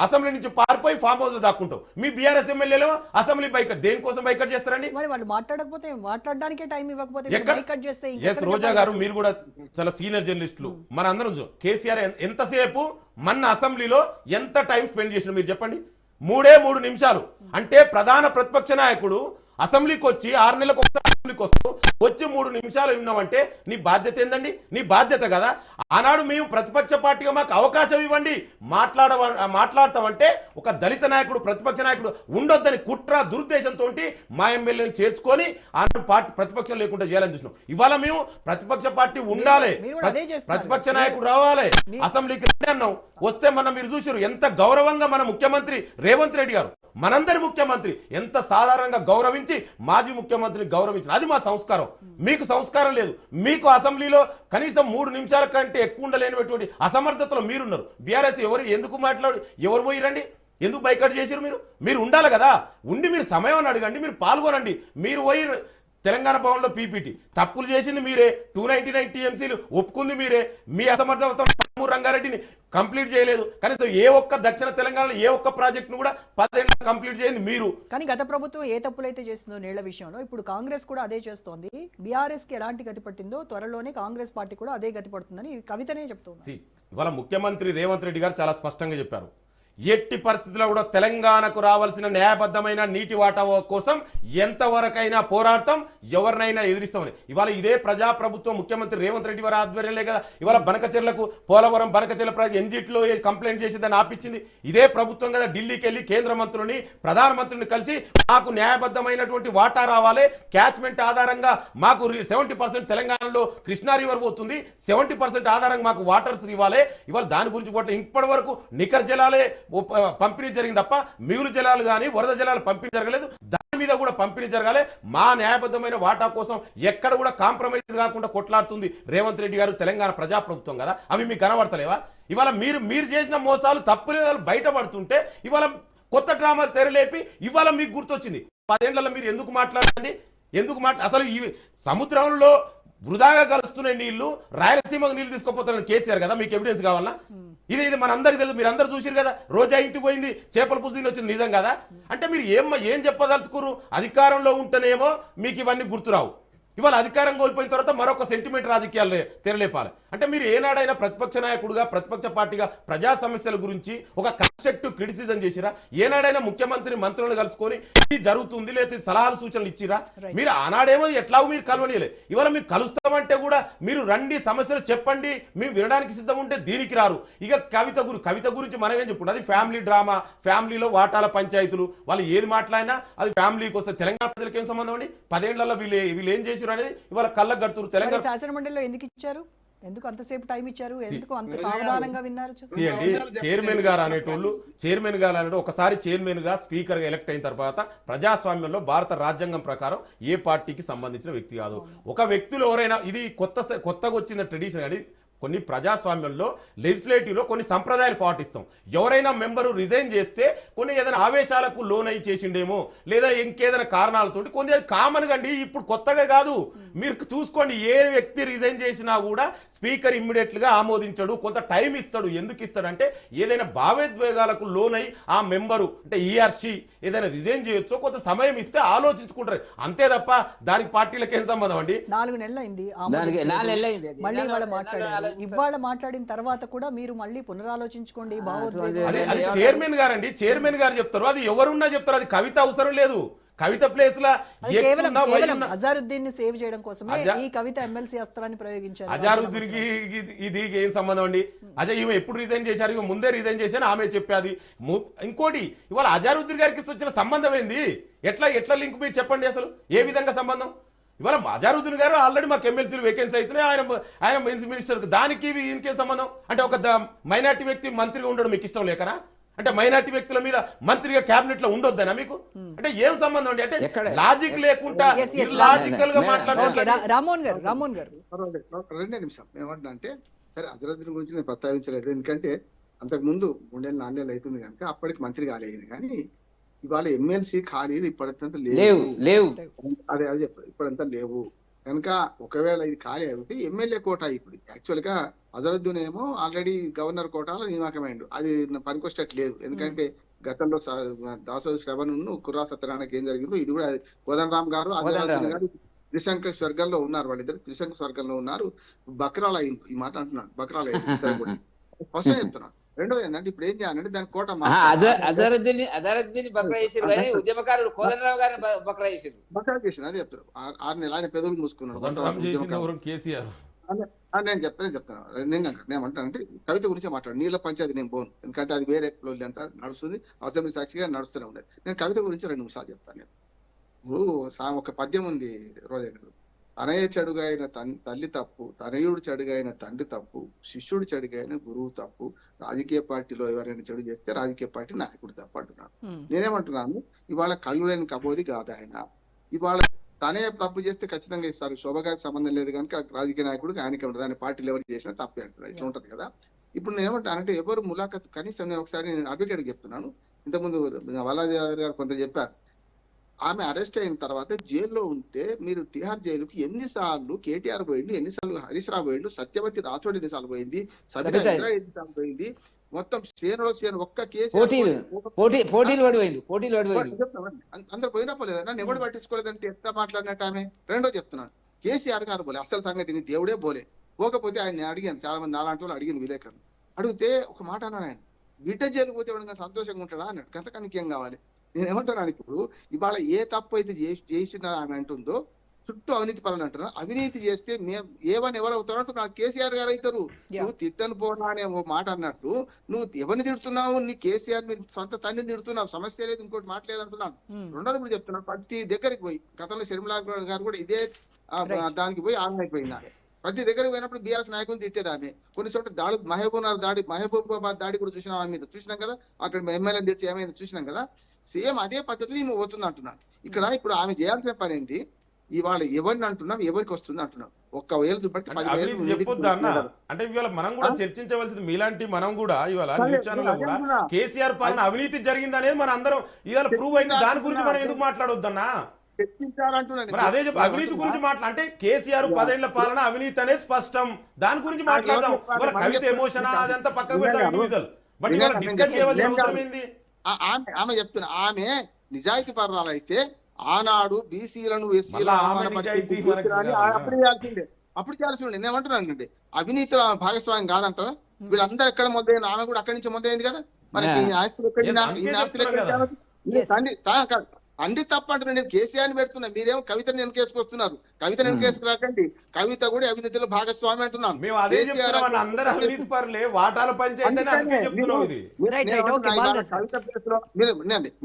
Speaker 7: అసెంబ్లీ నుంచి పారిపోయి ఫామ్ హౌస్ లో దాక్కుంటావు. మీ బీఆర్ఎస్ ఎమ్మెల్యేలు అసెంబ్లీ బైకట్ దేనికోసం బైకట్ చేస్తారండి?
Speaker 1: మరి వాళ్ళు మాట్లాడకపోతే మాట్లాడడానికే టైం ఇవ్వకపోతే
Speaker 7: ఎక్కడ
Speaker 1: బైకట్ చేస్తే
Speaker 7: ఎస్ రోజా గారు మీరు కూడా చాలా సీనియర్ జర్నలిస్టులు. మన అందరం కేసీఆర్ ఎంతసేపు మన అసెంబ్లీలో ఎంత టైం స్పెండ్ చేసిన మీరు చెప్పండి? 3 నిమిషాలు. అంటే ప్రధాన ప్రతిపక్ష నాయకుడు అసెంబ్లీకి వచ్చి 6 నెలలకు అసెంబ్లీకి వస్తూ వచ్చి 3 నిమిషాలు విన్నామంటే నీ బాధ్యత ఏందండి? నీ బాధ్యత కదా. ఆనాడు మేము ప్రతిపక్ష పార్టీగా మాకు అవకాశం ఇవ్వండి మాట్లాడతామంటే ఒక దళిత నాయకుడు ప్రతిపక్ష నాయకుడు ఉండొద్దని కుట్ర దురుద్దేశంతో మా ఎమ్మెల్యేని చేర్చుకొని ఆనాడు పార్టీ ప్రతిపక్షం లేకుండా చేయాలని చూసినాం. ఇవాళ మేము ప్రతిపక్ష పార్టీ ఉండాలి, ప్రతిపక్ష నాయకుడు రావాలి, అసెంబ్లీకి అన్నాం. వస్తే మనం మీరు చూసారు ఎంత గౌరవంగా మన ముఖ్యమంత్రి రేవంత్ రెడ్డి గారు, మనందరి ముఖ్యమంత్రి ఎంత సాధారణంగా గౌరవించి మాజీ ముఖ్యమంత్రిని గౌరవించిన అది మా సంస్కారం. మీకు సంస్కారం లేదు. మీకు అసెంబ్లీలో కనీసం 3 నిమిషాల కంటే ఎక్కువ ఉండలేనటువంటి అసమర్థతలో మీరున్నారు. బీఆర్ఎస్ ఎందుకు ఎవరు పోయిరండి? ఎందుకు బైకట్ చేసిరు? మీరు ఉండాలి కదా. ఉండి మీరు సమయం అడగండి, మీరు పాల్గొనండి. మీరు పోయి తెలంగాణ భవన్లో పీపీటీ తప్పులు చేసింది మీరే, 299 టీఎంసీలు ఒప్పుకుంది మీరే, మీ అసమర్థత రంగారెడ్డిని కంప్లీట్ చేయలేదు. కనీసం ఏ ఒక్క దక్షిణ తెలంగాణలో ఏ ఒక్క ప్రాజెక్టును కూడా 10 ఏళ్ళు కంప్లీట్ చేయండి మీరు.
Speaker 1: కానీ గత ప్రభుత్వం ఏ తప్పులైతే చేస్తుందో నీళ్ల విషయంలో ఇప్పుడు కాంగ్రెస్ కూడా అదే చేస్తోంది. బీఆర్ఎస్ కి ఎలాంటి గతి పట్టిందో త్వరలోనే కాంగ్రెస్ పార్టీ కూడా అదే గతి పడుతుందని కవితనే చెప్తుంది.
Speaker 7: ఇవాళ ముఖ్యమంత్రి రేవంత్ రెడ్డి గారు చాలా స్పష్టంగా చెప్పారు, ఎట్టి పరిస్థితుల్లో కూడా తెలంగాణకు రావాల్సిన న్యాయబద్ధమైన నీటి వాటా కోసం ఎంతవరకైనా పోరాడతాం, ఎవరినైనా ఎదిరిస్తామని. ఇవాళ ఇదే ప్రజాప్రభుత్వం ముఖ్యమంత్రి రేవంత్ రెడ్డి వారి ఆధ్వర్యంలో కదా ఇవాళ బనకచెర్లకు పోలవరం బనకచెర్ల ఎన్జిట్లో కంప్లైంట్ చేసి దాన్ని ఆపించింది. ఇదే ప్రభుత్వం కదా ఢిల్లీకి వెళ్ళి కేంద్ర మంత్రులని ప్రధానమంత్రిని కలిసి మాకు న్యాయబద్ధమైనటువంటి వాటా రావాలి, క్యాచ్మెంట్ ఆధారంగా మాకు 70% తెలంగాణలో కృష్ణా రివర్ పోతుంది, 70% ఆధారంగా మాకు వాటర్స్ ఇవ్వాలి. ఇవాళ దాని గురించి కూడా ఇప్పటి వరకు నికర్ జలాలే పంపిణీ జరిగింది తప్ప మిగులు జలాలు కానీ వరద జలాలు పంపిణీ జరగలేదు. దాని మీద కూడా పంపిణీ జరగాలి. మా న్యాయబద్ధమైన వాటా కోసం ఎక్కడ కూడా కాంప్రమైజ్ కాకుండా కొట్లాడుతుంది రేవంత్ రెడ్డి గారు తెలంగాణ ప్రజాప్రభుత్వం కదా. అవి మీకు కనబడతలేవా? ఇవాళ మీరు చేసిన మోసాలు తప్పులేదాలు బయటపడుతుంటే ఇవాళ కొత్త డ్రామా తెరలేపి ఇవాళ మీకు గుర్తొచ్చింది. 10 ఏళ్లలో మీరు ఎందుకు మాట్లాడండి? అసలు ఈ సముద్రంలో వృధాగా కలుస్తున్న నీళ్లు రాయలసీమకు నీళ్లు తీసుకుపోతారని కేసీఆర్ కదా. మీకు ఎవిడెన్స్ కావాలా? ఇది మనందరికీ తెలుసు, మీరు అందరూ చూసారు కదా. రోజా ఇంటికి పోయింది, చేపల పుస్తకం వచ్చింది, నిజం కదా. అంటే మీరు ఏం చెప్పదలుచుకోరు? అధికారంలో ఉంటేనేమో మీకు ఇవన్నీ గుర్తురావు. ఇవాళ అధికారం కోల్పోయిన తర్వాత మరొక సెంటిమెంట్ రాజకీయాలు తెరలేపాలి. అంటే మీరు ఏనాడైనా ప్రతిపక్ష నాయకుడుగా ప్రతిపక్ష పార్టీగా ప్రజా సమస్యల గురించి ఒక కన్స్ట్రక్టివ్ క్రిటిసిజం చేసిరా? ఏనాడైనా ముఖ్యమంత్రి మంత్రులను కలుసుకొని ఇది జరుగుతుంది లేదా సలహాలు సూచనలు ఇచ్చిరా? మీరు ఆనాడేమో ఎట్లాగో మీరు కలవనీయలే. ఇవాళ మీరు కలుస్తామంటే కూడా మీరు రండి, సమస్యలు చెప్పండి, మేము వినడానికి సిద్ధం ఉంటే దీనికి రారు. ఇక కవిత గురించి మనం ఏం చెప్పుకుంటాం? అది ఫ్యామిలీ డ్రామా, ఫ్యామిలీలో వాటాల పంచాయతీలు, వాళ్ళు ఏది మాట్లాడినా అది ఫ్యామిలీకి వస్తే తెలంగాణ ప్రజలకు ఏం సంబంధం అండి? 10 ఏళ్లలో వీళ్ళు ఏం చేసి అనేది ఇవాళ కళ్ళకు గడుతున్నారు. తెలంగాణ
Speaker 1: శాసనమండలిలో ఎందుకు ఇచ్చారు? ఎందుకు అంతసేపు టైం ఇచ్చారు? ఎందుకు అంత సావధానంగా విన్నారు?
Speaker 7: చైర్మన్ గారు అనేటోళ్ళు ఒకసారి చైర్మన్ గా స్పీకర్ గా ఎలక్ట్ అయిన తర్వాత ప్రజాస్వామ్యంలో భారత రాజ్యాంగం ప్రకారం ఏ పార్టీకి సంబంధించిన వ్యక్తి కాదు. ఒక వ్యక్తులు ఎవరైనా, ఇది కొత్తగా వచ్చిన ట్రెడిషన్ అది. కొన్ని ప్రజాస్వామ్యంలో లెజిస్లేటివ్లో కొన్ని సంప్రదాయాలు పాటిస్తాం. ఎవరైనా మెంబరు రిజైన్ చేస్తే కొన్ని ఏదైనా ఆవేశాలకు లోన్ అయి చేసిండేమో లేదా ఇంకేదైనా కారణాలతో కొన్ని అది కామన్గా అండి. ఇప్పుడు కొత్తగా కాదు, మీరు చూసుకోండి. ఏ వ్యక్తి రిజైన్ చేసినా కూడా స్పీకర్ ఇమ్మీడియట్గా ఆమోదించడు, కొంత టైం ఇస్తాడు. ఎందుకు ఇస్తాడంటే ఏదైనా భావోద్వేగాలకు లోన్ అయి ఆ మెంబరు అంటే ఈఆర్సీ ఏదైనా రిజైన్ చేయొచ్చో కొంత సమయం ఇస్తే ఆలోచించుకుంటారు. అంతే తప్ప దానికి పార్టీలకు ఏం సంబంధం అండి?
Speaker 1: 4 నెలలు అయింది, మళ్ళీ వాళ్ళు మాట్లాడారు. ఇవాళ మాట్లాడిన తర్వాత కూడా మీరు మళ్ళీ పునరాలోచించుకోండి.
Speaker 7: అది చైర్మన్ గారు చెప్తారు, అది ఎవరున్నా చెప్తారు. అది కవిత అవసరం లేదు. కవిత ప్లేస్ లా
Speaker 1: అజారుద్దీన్ సేవ్ చేయడం కోసమే ఈ కవిత ఎమ్మెల్సీ అస్త్రాన్ని ప్రయోగించారు.
Speaker 7: అజారుద్దీన్ కి ఇది ఏం సంబంధం అండి? ఈమె ఎప్పుడు రిజైన్ చేశారు? ఇవి ముందే రిజైన్ చేశాను ఆమె చెప్పేది. ఇంకోటి, ఇవాళ అజారుద్దీన్ గారికి వచ్చిన సంబంధం ఏంది? ఎట్లా లింక్ మీరు చెప్పండి అసలు? ఏ విధంగా సంబంధం? ఇవాళ అజారుద్దీన్ గారు ఆల్రెడీ మాకు ఎమ్మెల్సీలు వేకెన్సీ అవుతున్నాయి, ఆయన మినిస్టర్, దానికి ఇంకే సంబంధం? అంటే ఒక మైనార్టీ వ్యక్తి మంత్రిగా ఉండడం మీకు ఇష్టం లేకనా? అంటే మైనార్టీ వ్యక్తుల మీద మంత్రిగా క్యాబినెట్ లో ఉండొద్దనా మీకు? అంటే ఏం సంబంధం అండి? అంటే లాజిక్ లేకుండా లాజికల్ గా మాట్లాడుతున్నారు.
Speaker 1: రామోహన్ గారు
Speaker 4: 2 నిమిషాలు ఏమంటున్నా అంటే, సరే అజరుద్దీన్ గురించి నేను ప్రస్తావించలేదు, ఎందుకంటే అంతకు ముందు 3 ఏళ్ళు 4 ఏళ్ళు అవుతుంది కనుక అప్పటికి మంత్రి కాలేదు. కానీ ఇవాళ ఎమ్మెల్సీ ఖాళీలు ఇప్పుడంతా లేవు. అదే చెప్పారు, ఇప్పుడంతా లేవు. కనుక ఒకవేళ ఇది ఖాళీ అయితే ఎమ్మెల్యే కోటా ఇప్పుడు యాక్చువల్ గా అజరుద్దీన్ ఏమో ఆల్రెడీ గవర్నర్ కోటాలో నియామకమైండు, అది పనికొచ్చేట్లేదు. ఎందుకంటే గతంలో దాసోజు శ్రవణ్ కుర్రా సత్యనారాయణకి ఏం జరిగిందో ఇది కూడా కోదండరామ్ గారు అజరుద్దీన్ గారు త్రిశంక స్వర్గంలో ఉన్నారు, వాళ్ళిద్దరు త్రిశంక స్వర్గంలో ఉన్నారు. బక్రాలు అయింది, ఈ మాట అంటున్నాను, బక్రాలు అయింది. ఫస్ట్ చెప్తున్నాను. రెండోది ఏంటంటే ఇప్పుడు ఏం చేయాలంటే దాని కోట
Speaker 6: అజరుద్దీన్ బక్రా చేసారు కానీ ఉద్యమకారుడు కోదండరావు గారిని బక్రా చేసారు.
Speaker 4: బక్రా చేసిన అదే చెప్తారు. 6 నెలలు ఆయన పెదవులు మూసుకున్నాడు.
Speaker 7: కేసీఆర్
Speaker 4: నేను చెప్తాను. నేను ఏమంటానంటే కవిత గురించి మాట్లాడు, నీళ్ళ పంచాయతీ నేను పోను, ఎందుకంటే అది వేరే అంతా నడుస్తుంది, అసెంబ్లీ సాక్షిగా నడుస్తూనే ఉండేది. నేను కవిత గురించి 2 నిమిషాలు చెప్తాను. నేను ఇప్పుడు ఒక పద్యం ఉంది రోజా గారు, తనయ చెడుగైన తల్లి తప్పు, తనయుడు చెడుగైన తండ్రి తప్పు, శిష్యుడు చెడుగైన గురువు తప్పు, రాజకీయ పార్టీలో ఎవరైనా చెడు చేస్తే రాజకీయ పార్టీ నాయకుడు తప్పు అంటున్నాను. నేనేమంటున్నాను, ఇవాళ కళ్ళు లేని కబోది కాదు ఆయన, ఇవాళ తనే తప్పు చేస్తే ఖచ్చితంగా ఇస్తారు. శోభ గారికి సంబంధం లేదు కనుక రాజకీయ నాయకుడు ఆయనకి ఉంటుంది, ఆయన పార్టీలు ఎవరు చేసినా తప్పే అంటున్నారు, ఇట్లా ఉంటది కదా. ఇప్పుడు నేను ఏమంటానంటే ఎవరు ములాఖత్ కనీసం నేను ఒకసారి అడ్వకేట్ చెప్తున్నాను, ఇంతకుముందు వల్లాది గారు కొంత చెప్పారు, ఆమె అరెస్ట్ అయిన తర్వాత జైల్లో ఉంటే మీరు తిహార్ జైలుకి ఎన్నిసార్లు కేటీఆర్ పోయిండు, ఎన్నిసార్లు హరీష్ రావు పోయిండు, సత్యవతి రాథోడ్ ఎన్నిసార్లు పోయింది, సబితా ఇంద్రా ఎన్నిసార్లు పోయింది, మొత్తం శ్రేణులో ఒక్క కేసు అందరు పోయినపోలేదు, నన్ను ఎవడు పట్టించుకోలేదంటే ఎట్లా మాట్లాడినట్టు ఆమె. రెండో చెప్తున్నాను, కేసీఆర్ గారు పోలే, అసలు సంగతి దేవుడే పోలే. పోకపోతే ఆయన అడిగాను, చాలా మంది నాలాంటి వాళ్ళు అడిగిన విలేకరులు అడిగితే ఒక మాట అన్నాడు ఆయన, బిడ్డ జైలు పోతే ఎవడన్నా సంతోషంగా ఉంటాడా అన్నాడు. గంతకానికి ఏం కావాలి. నేను ఏమంటున్నాను, ఇప్పుడు ఇవాళ ఏ తప్పు అయితే చేసిన ఆమె అంటుందో చుట్టూ అవినీతి పనులు అంటున్నారు, అవినీతి చేస్తే ఏవని ఎవరు అవుతారు అంటున్నారు, కేసీఆర్ గారు అవుతారు. నువ్వు తిట్టను పోనా అనే ఓ మాట అన్నట్టు నువ్వు ఎవరిని తిడుతున్నావు, నీ కేసీఆర్ నీ సొంత తండ్రిని తిడుతున్నావు, సమస్య లేదు, ఇంకోటి మాట్లేదు అంటున్నాను. రెండోది ఇప్పుడు చెప్తున్నాను, ప్రతి దగ్గరికి పోయి గతంలో షర్మిలా గారు కూడా ఇదే దానికి పోయి ఆమె అయిపోయింది. ఆమె ప్రతి దగ్గరికి పోయినప్పుడు బీఆర్ఎస్ నాయకులు తిట్టేది ఆమె. కొన్ని చోట్ల దాడి మహబూబాబాద్ దాడి కూడా చూసినాం, ఆమె మీద చూసినాం కదా, అక్కడ ఎమ్మెల్యే తిట్టి ఏమైంది చూసినాం కదా. సేమ్ అదే పద్ధతిని ఈమె పోతుంది అంటున్నాను. ఇక్కడ ఇప్పుడు ఆమె చేయాల్సిన పని ఏంది, ఇవాళ ఎవరిని అంటున్నాం, ఎవరికి వస్తుంది అంటున్నాం. ఒక్క వేలు బట్టి 10,000
Speaker 7: చెప్పొద్దా అన్న, అంటే ఇవాళ మనం కూడా చర్చించవలసింది మీలాంటి మనం కూడా ఇవాళ న్యూస్ ఛానల్ లో కూడా కేసీఆర్ పాలన అవినీతి జరిగింది అనేది మన అందరం ఇవాళ ప్రూవ్ అయింది, దాని గురించి మనం ఎందుకు మాట్లాడొద్దన్నా. అదే చెప్పు, అవినీతి గురించి అంటే కేసీఆర్ 10 ఏళ్ల పాలన అవినీతి అనేది స్పష్టం, దాని గురించి మాట్లాడదాం. ఇవాళ కవిత ఎమోషన్ అదంతా పక్కకు పెడతాం ఇండివిజువల్, బట్ ఇవాళ డిస్కస్ చేయవలసిన అవసరం ఏంది.
Speaker 4: ఆమె చెప్తున్నా, ఆమె నిజాయితీ పరాలు అయితే ఆనాడు బీసీలను ఎస్సీలను అప్పుడు చేయాల్సి ఉండే. నేను ఏమంటున్నానండి, అవినీతిలో భాగస్వామ్యం కాదంటారా? వీళ్ళందరూ ఎక్కడ మొదలైన ఆమె కూడా అక్కడి నుంచి మొదలైంది కదా. మనకి ఆస్తులు తండ్రి తప్ప అంటున్నాను, నేను కేసీఆర్ ని పెడుతున్నా, మీరేమో కవితను వెనకేసుకొస్తున్నారు. కవితను వెనకేసుకు రాకండి, కవిత కూడా అవినీతిలో భాగస్వామి అంటున్నాను.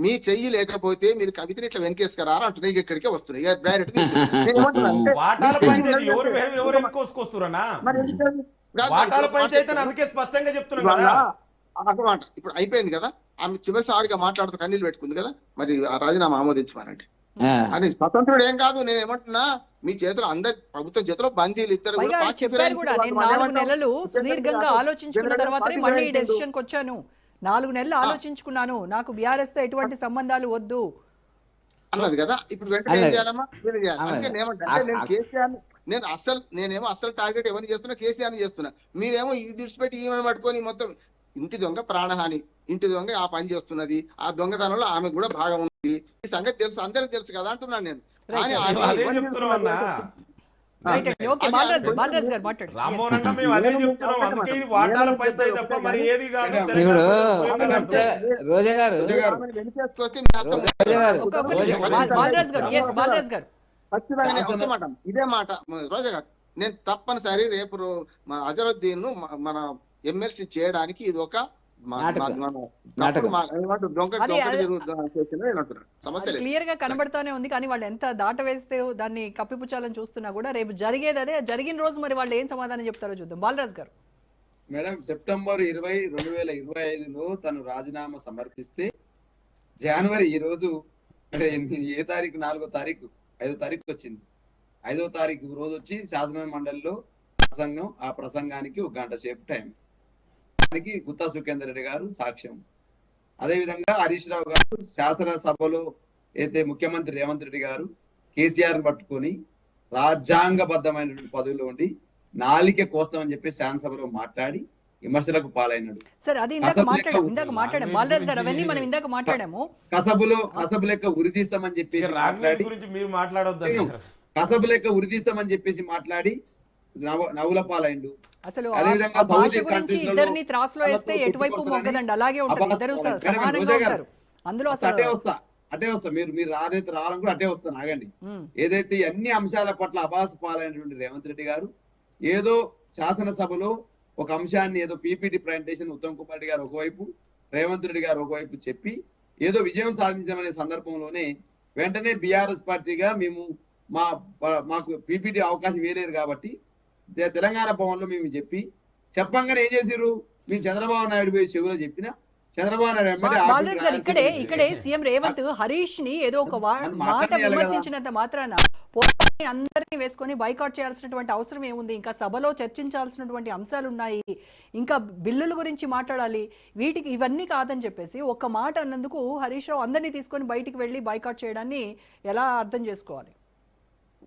Speaker 4: మీ చెయ్యి లేకపోతే మీరు కవితని ఇట్లా వెనకేసుకురారా అంటున్నా, ఇక్కడికే వస్తున్నాయి డైరెక్ట్. ఇప్పుడు అయిపోయింది కదా, ఆమె చివరిసారిగా మాట్లాడుతూ కన్నీళ్ళు పెట్టుకుంది కదా, మరి ఆ రాజీనామా ఆమోదించమనండి. అని స్వతంత్రుడు ఏం కాదు. నేను ఏమంటున్నా, మీ చేతిలో అందరి ప్రభుత్వం చేతిలో బందీలు ఇద్దరు
Speaker 1: సుదీర్ఘంగా ఆలోచించుకున్న తర్వాతనే మళ్ళీ ఈ డెసిషన్ కి వచ్చాను. 4 నెలలు ఆలోచించుకున్నాను, నాకు బీఆర్ఎస్ తో ఎటువంటి సంబంధాలు వద్దు
Speaker 4: అన్నది కదా. ఇప్పుడు వెంటనే ఏం చేయాలమ్మా, అందుకే నేను కేసీఆర్ నేనేమో అసలు టార్గెట్ ఎవరిని చేస్తున్నా, కేసీఆర్ ని చేస్తున్నా. మీరేమో ఇది విడిచిపెట్టి ఈమెను పట్టుకొని మొత్తం ఇంటి దొంగ ప్రాణహాని, ఇంటి దొంగ ఆ పని చేస్తున్నది, ఆ దొంగతనంలో ఆమె కూడా భాగం ఉంది, ఈ సంగతి తెలుసు, అందరికి తెలుసు కదా అంటున్నాను నేను. కానీ ఇదే మాట రోజా గారు, నేను తప్పనిసరి రేపు అజరుద్దీన్ మన ఎమ్మెల్సీ చేయడానికి ఇది ఒక
Speaker 1: క్లియర్ గా కనబడతానే ఉంది. కానీ వాళ్ళు ఎంత దాట వేస్తే దాన్ని కప్పిపుచ్చాలని చూస్తున్నా కూడా రేపు జరిగేది అదే. జరిగిన రోజు మరి వాళ్ళు ఏం సమాధానం చెప్తారో చూద్దాం. బాలరాజ్ గారు,
Speaker 5: మేడం సెప్టెంబర్ 20, 2025లో తను రాజీనామా సమర్పిస్తే జనవరి ఈ రోజు అంటే ఏ తారీఖు 4వ తారీఖు 5వ తారీఖు వచ్చింది. 5వ తారీఖు రోజు వచ్చి శాసన మండలిలో ప్రసంగం, ఆ ప్రసంగానికి 1 గంట సేపు టైం, దానికి గుత్తా సుఖేందర్ రెడ్డి గారు సాక్ష్యం. అదేవిధంగా హరీష్ రావు గారు శాసనసభలో అయితే ముఖ్యమంత్రి రేవంత్ రెడ్డి గారు కేసీఆర్ ని పట్టుకొని రాజ్యాంగబద్ధమైనటువంటి పదవిలో ఉండి నాలిక కోస్తామని చెప్పి శాసనసభలో మాట్లాడి విమర్శలకు పాలైనాడు.
Speaker 1: సార్ అది ఇందాక మాట్లాడాం బాలరాజ్ గారు, అవన్నీ మనం ఇందాక మాట్లాడాము.
Speaker 5: కసబు లెక్క ఉరిదీస్తామని చెప్పేసి మాట్లాడి
Speaker 7: గురించి మీరు మాట్లాడొద్దు.
Speaker 5: కసబు లెక్క ఉరిదీస్తామని చెప్పేసి మాట్లాడి నవ్వుల పాలైండు.
Speaker 1: అసలు
Speaker 5: అదేవిధంగా
Speaker 1: ఆ భాష
Speaker 5: సౌత్
Speaker 1: గురించి
Speaker 5: కంట్రీస్ లలో
Speaker 1: ఇద్దరిని త్రాసులో వేస్తే ఎటువైపు మొగ్గదండి, అలాగే ఉంటుంది. ఇద్దరు సమానంగా ఉంటారు అందులో. అసలు
Speaker 5: అటే వస్తా మీరు రాదైతే రావాలనుకుంటే అటే వస్తాను, ఆగండి. ఏదైతే ఈ అన్ని అంశాల పట్ల అబాస్ పాలైనటువంటి రేవంత్ రెడ్డి గారు ఏదో శాసనసభలో ఒక అంశాన్ని ఏదో పీపీటీ ప్రజెంటేషన్ ఉత్తమ్ కుమార్ రెడ్డి గారు ఒకవైపు, రేవంత్ రెడ్డి గారు ఒకవైపు చెప్పి ఏదో విజయం సాధించమనే సందర్భంలోనే వెంటనే బీఆర్ఎస్ పార్టీగా మేము మాకు పీపీటీ అవకాశం వేయలేరు కాబట్టి తెలంగాణ భవన్లో మేము చెప్పంగానే ఏం చేసిర్రు, మేము చంద్రబాబు నాయుడు పోయి చెవులో చెప్పిన చంద్రబాబు
Speaker 1: బాలరాజ్ గారు ఇక్కడే
Speaker 5: నాయుడు
Speaker 1: సీఎం రేవంత్ హరీష్ ని ఏదో ఒక మాట విమర్శించినంత మాత్రాన అందరినీ వేసుకొని బైకాట్ చేయాల్సినటువంటి అవసరం ఏముంది? ఇంకా సభలో చర్చించాల్సినటువంటి అంశాలు ఉన్నాయి, ఇంకా బిల్లుల గురించి మాట్లాడాలి, ఇవన్నీ కాదని చెప్పేసి ఒక్క మాట అన్నందుకు హరీష్ రావు అందరినీ తీసుకొని బయటికి వెళ్ళి బైకాట్ చేయడాన్ని ఎలా అర్థం చేసుకోవాలి?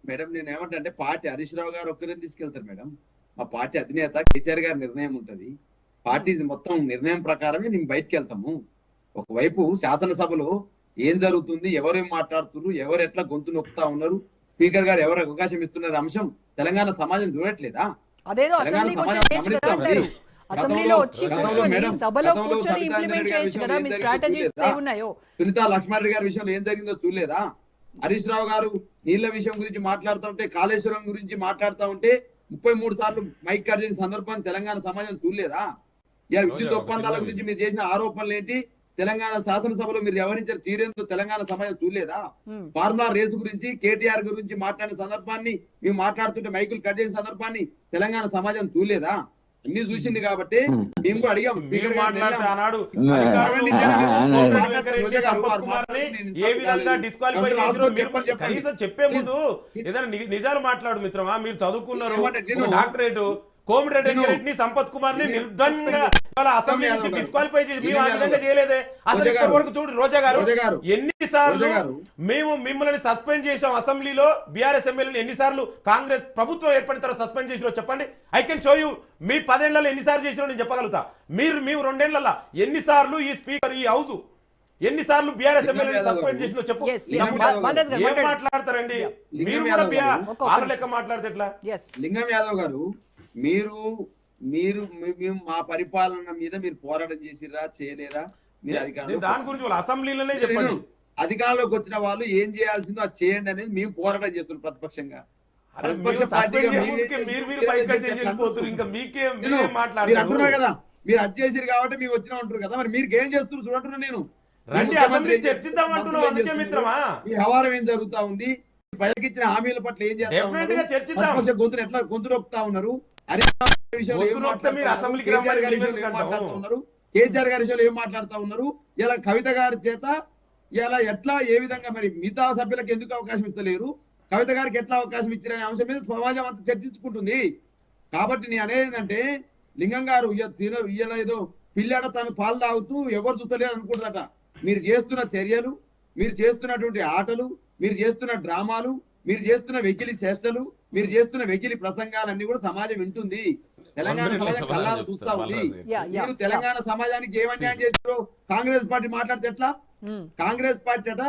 Speaker 5: మేడం నేను ఏమంటే పార్టీ హరీష్ రావు గారు ఒక్కరిని తీసుకెళ్తారు మేడం. మా పార్టీ అధినేత కేసీఆర్ గారి నిర్ణయం ఉంటది, పార్టీ మొత్తం నిర్ణయం ప్రకారమే మేము బయటకు వెళ్తాము. ఒకవైపు శాసనసభలో ఏం జరుగుతుంది, ఎవరేం మాట్లాడుతున్నారు, ఎవరు ఎట్లా గొంతు నొక్కుతా ఉన్నారు, స్పీకర్ గారు ఎవరు అవకాశం ఇస్తున్నారు అంశం తెలంగాణ సమాజం చూడట్లేదా?
Speaker 1: అదేదో
Speaker 5: తెలంగాణ సమాజం గమనిస్తా ఉంది.
Speaker 1: అసెంబ్లీలో వచ్చి కూర్చొని సభలో కూర్చొని ఇంప్లిమెంట్ చేయొచ్చు కదా, మీ స్ట్రాటజీస్ ఏమున్నాయో.
Speaker 5: సునీత లక్ష్మారెడ్డి గారి విషయంలో ఏం జరిగిందో చూడలేదా? హరీష్ రావు గారు నీళ్ల విషయం గురించి మాట్లాడుతూ ఉంటే, కాళేశ్వరం గురించి మాట్లాడుతూ ఉంటే 33 సార్లు మైక్ కట్ చేసిన సందర్భాన్ని తెలంగాణ సమాజం చూడలేదా? ఇలా విద్యుత్ ఒప్పందాల గురించి మీరు చేసిన ఆరోపణలు ఏంటి, తెలంగాణ శాసనసభలో మీరు వ్యవహరించిన తీరేందో తెలంగాణ సమాజం చూడలేదా? ఫార్ములా రేసు గురించి కేటీఆర్ గురించి మాట్లాడిన సందర్భాన్ని మేము మాట్లాడుతుంటే మైకులు కట్ చేసిన సందర్భాన్ని తెలంగాణ సమాజం చూడలేదా? అన్ని చూసింది కాబట్టి మేము కూడా అడిగాం. స్పీకర్
Speaker 7: చెప్పే ముందు ఏదైనా నిజాలు మాట్లాడు మిత్రమా. మీరు చదువుకున్నారు, డాక్టరేట్ కోమటిరెడ్డి సంపత్ కుమార్ ని నిర్ద్వంద్వంగా అసెంబ్లీ నుంచి డిస్క్వాలిఫై చేసి మేము ఆ విధంగా చేయలేదే. అసలు ఇప్పటి వరకు చూడు రోజా గారు ఎన్నిసార్లు మేము మిమ్మల్ని సస్పెండ్ చేసాం అసెంబ్లీలో, బీఆర్ఎస్ ఎమ్మెల్యేలు ఎన్నిసార్లు కాంగ్రెస్ ప్రభుత్వం ఏర్పడిన తర్వాత సస్పెండ్ చేసిరో చెప్పండి. I can show you. మీ 10 ఏళ్లలో ఎన్నిసార్లు చేసిరో నేను చెప్పగలుగుతా. మేము 2 ఏళ్లలో ఎన్నిసార్లు ఈ స్పీకర్ ఈ హౌస్ ఎన్నిసార్లు బీఆర్ఎస్ ఎమ్మెల్యే సస్పెండ్ చేసిందో చెప్పు. ఏం మాట్లాడతారండి మీరు కూడా వాళ్ళ లెక్క మాట్లాడితే ఎట్లా?
Speaker 5: లింగం యాదవ్ గారు, మీరు మా పరిపాలన మీద మీరు పోరాటం చేసిరా చేయలేరా? మీరు
Speaker 7: దాని గురించి అసెంబ్లీలోనే చెప్పండి.
Speaker 5: అధికారంలోకి వచ్చిన వాళ్ళు ఏం చేయాల్సిందో అది చేయండి అనేది మేము పోరాటం చేస్తున్నాం ప్రతిపక్షంగా. అంటున్నారు కదా, మీరు అది చేసిరు కాబట్టి మేము వచ్చినా ఉంటారు కదా, మరి మీరు ఏం చేస్తున్నారు చూడంటున్నా నేను. మీ వ్యవహారం ఏం జరుగుతా ఉంది, ప్రజలకు ఇచ్చిన హామీల పట్ల ఏం చేస్తారు, గొంతు నొక్కుతా ఉన్నారు, కేసీఆర్ గారి విషయంలో ఏం మాట్లాడుతూ ఉన్నారు, ఇలా కవిత గారి చేత ఇలా ఎట్లా ఏ విధంగా మరి మిగతా సభ్యులకు ఎందుకు అవకాశం ఇస్తలేరు, కవిత గారికి ఎట్లా అవకాశం ఇచ్చారనే అంశం మీద సమాజం అంతా చర్చించుకుంటుంది. కాబట్టి నేను అనేది ఏంటంటే, లింగం గారు ఇలా ఏదో పిల్లడ తను పాలు తాగుతూ ఎవరు చూస్తలేరు అనుకుంటుందట. మీరు చేస్తున్న చర్యలు, మీరు చేస్తున్నటువంటి ఆటలు, మీరు చేస్తున్న డ్రామాలు, మీరు చేస్తున్న వెకిలి చేష్టలు, మీరు చేస్తున్న వెకిలి ప్రసంగాలన్నీ కూడా సమాజం వింటుంది. తెలంగాణ సమాజం కళ్ళారా చూస్తా ఉంది. మీరు తెలంగాణ సమాజానికి ఏమన్యాయం చేస్తారో కాంగ్రెస్ పార్టీ మాట్లాడితే ఎట్లా? కాంగ్రెస్ పార్టీ అట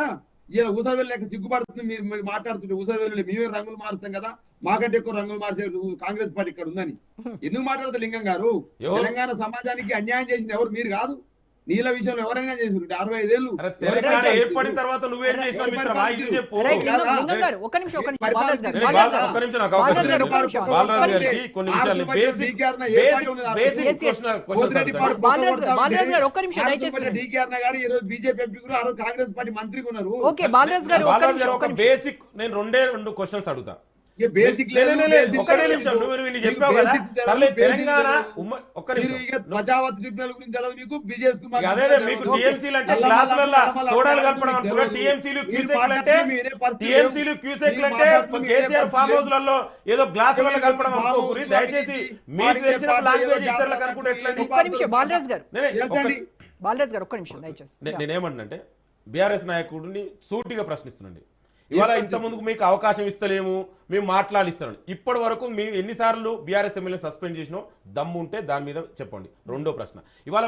Speaker 5: ఇలా ఊసరవేలు లెక్క సిగ్గుపడుతుంది. మీరు మాట్లాడుతుంటే ఊసరవేలు మేమే రంగులు మారుతాం కదా, మాకంటే ఎక్కువ రంగులు మార్చే కాంగ్రెస్ పార్టీ ఇక్కడ ఉందని ఎందుకు మాట్లాడతారు లింగం గారు? తెలంగాణ సమాజానికి అన్యాయం చేసింది ఎవరు? మీరు కాదు. నీళ్ళ విషయంలో ఎవరైనా చేసి 65 ఏళ్ళు
Speaker 7: ఏర్పడిన తర్వాత నువ్వేం చేసినావు మిత్రమా? ఇది చెప్పు. కొన్ని విషయాలు
Speaker 5: డీకేఆర్ గారు ఈ రోజు బీజేపీ ఎంపీ ఆ రోజు కాంగ్రెస్ పార్టీ మంత్రిగా ఉన్నారు.
Speaker 7: ఒక బేసిక్ నేను 2 క్వశ్చన్స్ అడుగుతా. ఏదో గ్లాసులలో కలపడం అనుకోకూరి. దయచేసి మీరు తెలిసిన లాంగ్వేజ్ ఇతరులకు అనుకుంటే నేనేమంటే బీఆర్ఎస్ నాయకుడిని సూటిగా ప్రశ్నిస్తున్నాండి. ఇవాళ
Speaker 5: పరిస్థితి?
Speaker 7: ఇంత ముందుకు మీకు అవకాశం ఇస్తలేము, మేము మాట్లాడిస్తాను. ఇప్పటి వరకు మేము ఎన్నిసార్లు బీఆర్ఎస్ ఎమ్మెల్యే సస్పెండ్ చేసినాం, దమ్ము ఉంటే దాని మీద చెప్పండి. రెండో ప్రశ్న, ఇవాళ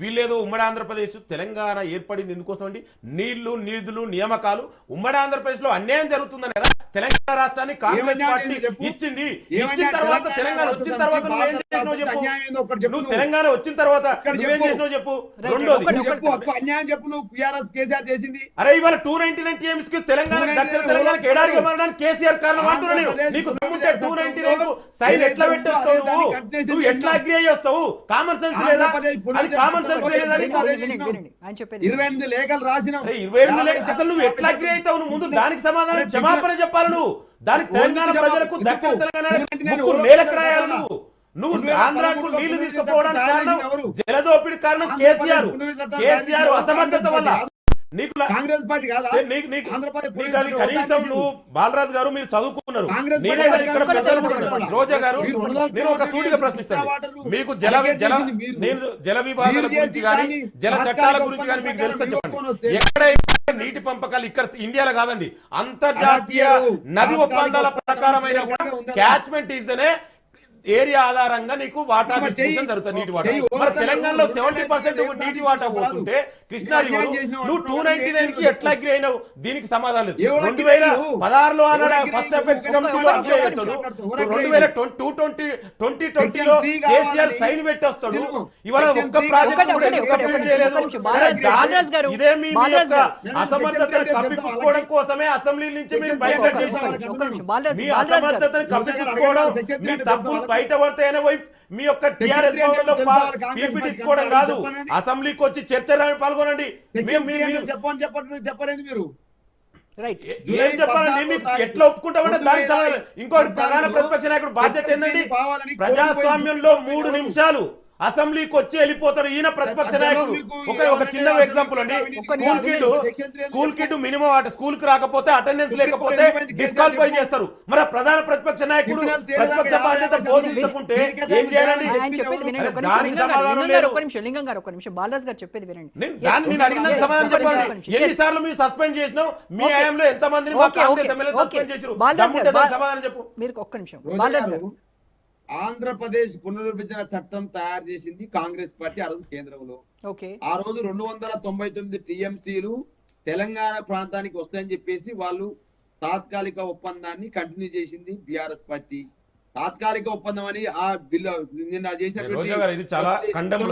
Speaker 7: వీళ్ళేదో ఉమ్మడి ఆంధ్రప్రదేశ్ తెలంగాణ ఏర్పడింది ఎందుకోసం అండి? నీళ్లు, నిధులు, నియామకాలు. ఉమ్మడి ఆంధ్రప్రదేశ్ లో అన్యాయం జరుగుతుందని కదా తెలంగాణ రాష్ట్రాన్ని కాంగ్రెస్ పార్టీ ఇచ్చింది. ఇచ్చిన తర్వాత తెలంగాణ వచ్చిన తర్వాత నువ్వేం చేసినావు చెప్పు. నువ్వు తెలంగాణ వచ్చిన తర్వాత నువ్వేం చేసినావు చెప్పు. రెండోది,
Speaker 5: అన్యాయం చెప్పు. నువ్వు టీఆర్ఎస్ కేసీఆర్ చేసింది.
Speaker 7: అరే ఇవాళ 299 TMS కి తెలంగాణ దక్షిణ తెలంగాణకి ఎడారిగా మారడానికి కేసీఆర్ కారణం అంటున్నా నేను. నీకు దమ్ముంటే 299 సైన్ ఎట్లా పెట్టేస్తావు నువ్వు ఎట్లా అగ్రి అయ్యేస్తావు? కామన్ సెన్స్ లేదా? అది కామన్ సెన్స్ లేదా నీకు?
Speaker 1: ఆయన చెప్పేది
Speaker 5: 28 లేఖలు రాసిన
Speaker 7: 28 లేఖ అసలు నువ్వు ఎట్లా అగ్రి అవుతావు? నువ్వు ముందు దానికి సమాధానం క్షమాపణ చెప్పాలి. నువ్వు దానికి తెలంగాణ ప్రజలకు దక్షిణ తెలంగాణ నేలకు రాయాలి. నువ్వు ఆంధ్రాకు నీళ్లు తీసుకుపోవడానికి కారణం జలదోపిడి కారణం కేసీఆర్ అసమర్థత వల్ల. నీకు
Speaker 5: కాంగ్రెస్ పార్టీ కాదా?
Speaker 7: నీకు అది కనీసం నువ్వు బాలరాజు గారు మీరు చదువుకున్నారు. నేనే కాదు ఇక్కడ పెద్దలు కూడా ఉన్నారు. రోజా గారు నేను ఒక సూటిగా ప్రశ్నిస్తాను. మీకు జల విభాగాల గురించి కానీ జల చట్టాల గురించి కానీ మీకు తెలిస్తే చెప్పండి. ఎక్కడైనా నీటి పంపకాలు ఇక్కడ ఇండియాలో కాదండి, అంతర్జాతీయ నది ఒప్పందాల ప్రకారమైన కూడా క్యాచ్మెంట్ ఈజనే ఏరియా ఆధారంగా నీకు వాటా డిస్ట్రిబ్యూషన్ జరుగుతుంది. నీటి వాటా మరి తెలంగాణలో 70% నీటి వాటా పోతుంటే కృష్ణా రివర్ నువ్వు 299 కి ఎట్లా అగ్రి అయినావు? దీనికి సమాధానం లేదు. 2016లో అన్నాడు ఫస్ట్ ఎఫెక్ట్స్ కమిటీలో అప్లై అవుతాడు. 2020లో కేసీఆర్ సైన్ పెట్టి వస్తాడు. ఇవాళ ఒక్క ప్రాజెక్ట్ కూడా కంప్లీట్ చేయలేదు. ఇదే మీ యొక్క అసమర్థతను కప్పిపుచ్చుకోవడం కోసమే అసెంబ్లీ నుంచి మీరు బయట చేశారు. మీ అసమర్థతను కప్పిపుచ్చుకోవడం, మీ తప్పులు బయట పడతాయనే మీ యొక్క టీఆర్ఎస్ భవన్లో పీపీటీసుకోవడం కాదు, అసెంబ్లీకి వచ్చి చర్చలో పాల్గొనండి.
Speaker 5: చెప్పలేదు మీరు.
Speaker 7: ఏం చెప్పాలండి? మీకు ఎట్లా ఒప్పుకుంటామంటే దానికి సమాధానం. ఇంకోటి ప్రధాన ప్రతిపక్ష నాయకుడు బాధ్యత ఏంటండి? ప్రజాస్వామ్యంలో 3 నిమిషాలు అసెంబ్లీకి వచ్చి వెళ్ళిపోతాడు ఈయన ప్రతిపక్ష నాయకుడు. ఒక చిన్న ఎగ్జాంపుల్ అండి. స్కూల్ కిడ్ మినిమం స్కూల్ కి రాకపోతే అటెండెన్స్ లేకపోతే డిస్క్వాలిఫై చేస్తారు. మరి ప్రధాన ప్రతిపక్ష నాయకుడు ప్రతిపక్ష బాధ్యత బోధించకుంటే ఏం చేయాలండి? దానికి సమాధానం లేదు.
Speaker 1: లింగం గారు ఒక నిమిషం, బాలరాజ్ గారు చెప్పేది వినండి.
Speaker 7: నేను అడిగిన సమాధానం చెప్పండి. ఎన్నిసార్లు మీరు సస్పెండ్ చేసినావు? మీ హయాంలో ఎంత మందిని మా కాంగ్రెస్ ఎమ్మెల్యే సస్పెండ్ చేశారు? సమాధానం చెప్పు.
Speaker 1: మీరు ఒక్క నిమిషం. బాలరాజ్ గారు,
Speaker 5: ఆంధ్రప్రదేశ్ పునర్విభజన చట్టం తయారు చేసింది కాంగ్రెస్ పార్టీ ఆ రోజు కేంద్రంలో. ఆ రోజు 299 TMCలు తెలంగాణ ప్రాంతానికి వస్తాయని చెప్పేసి వాళ్ళు తాత్కాలిక ఒప్పందాన్ని కంటిన్యూ చేసింది బీఆర్ఎస్ పార్టీ. తాత్కాలిక ఒప్పందం అని ఆ బిల్లు నిన్న చేసినటువంటి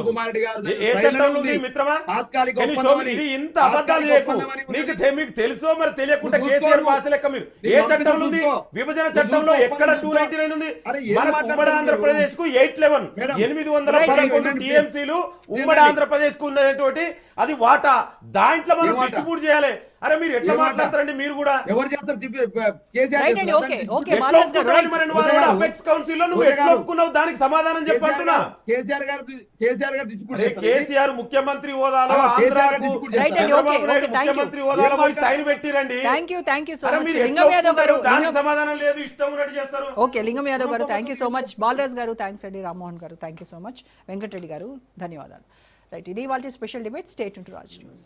Speaker 5: కుమార్ రెడ్డి గారు
Speaker 7: మీకు తెలుసో మరి తెలియకుండా కేసీఆర్ భాష లెక్క మీరు ఏ చట్టంలో ఉంది? విభజన చట్టంలో ఎక్కడ 299 ఉంది? మన ఉమ్మడి ఆంధ్రప్రదేశ్ కు 811 TMCలు ఉమ్మడి ఆంధ్రప్రదేశ్ కు ఉన్నటువంటి అది వాటా, దాంట్లో మనం డిస్ట్రిబ్యూట్ చేయాలి. అరే మీరు ఎట్లా మాట్లాడతారండి? మీరు కూడా
Speaker 5: ఎవరు చేస్తారు?
Speaker 7: దానికి సమాధానం చెప్పంటున్నా. కేసీఆర్ ముఖ్యమంత్రి హోదాలో ఆంధ్రాకు చంద్రబాబు నాయుడు ముఖ్యమంత్రి హోదాలో పోయి సైన్ పెట్టిరండి. దానికి సమాధానం లేదు, ఇష్టం ఉన్నట్టు చేస్తారు.
Speaker 1: Okay, Lingam Yadav garu thank you so much. Balaraj garu thanks అండి. Rammohan garu thank you so much. Venkatareddy garu ధన్యవాదాలు. రైట్, ఇది వాళ్ళ special debate. Stay tuned to Raj news.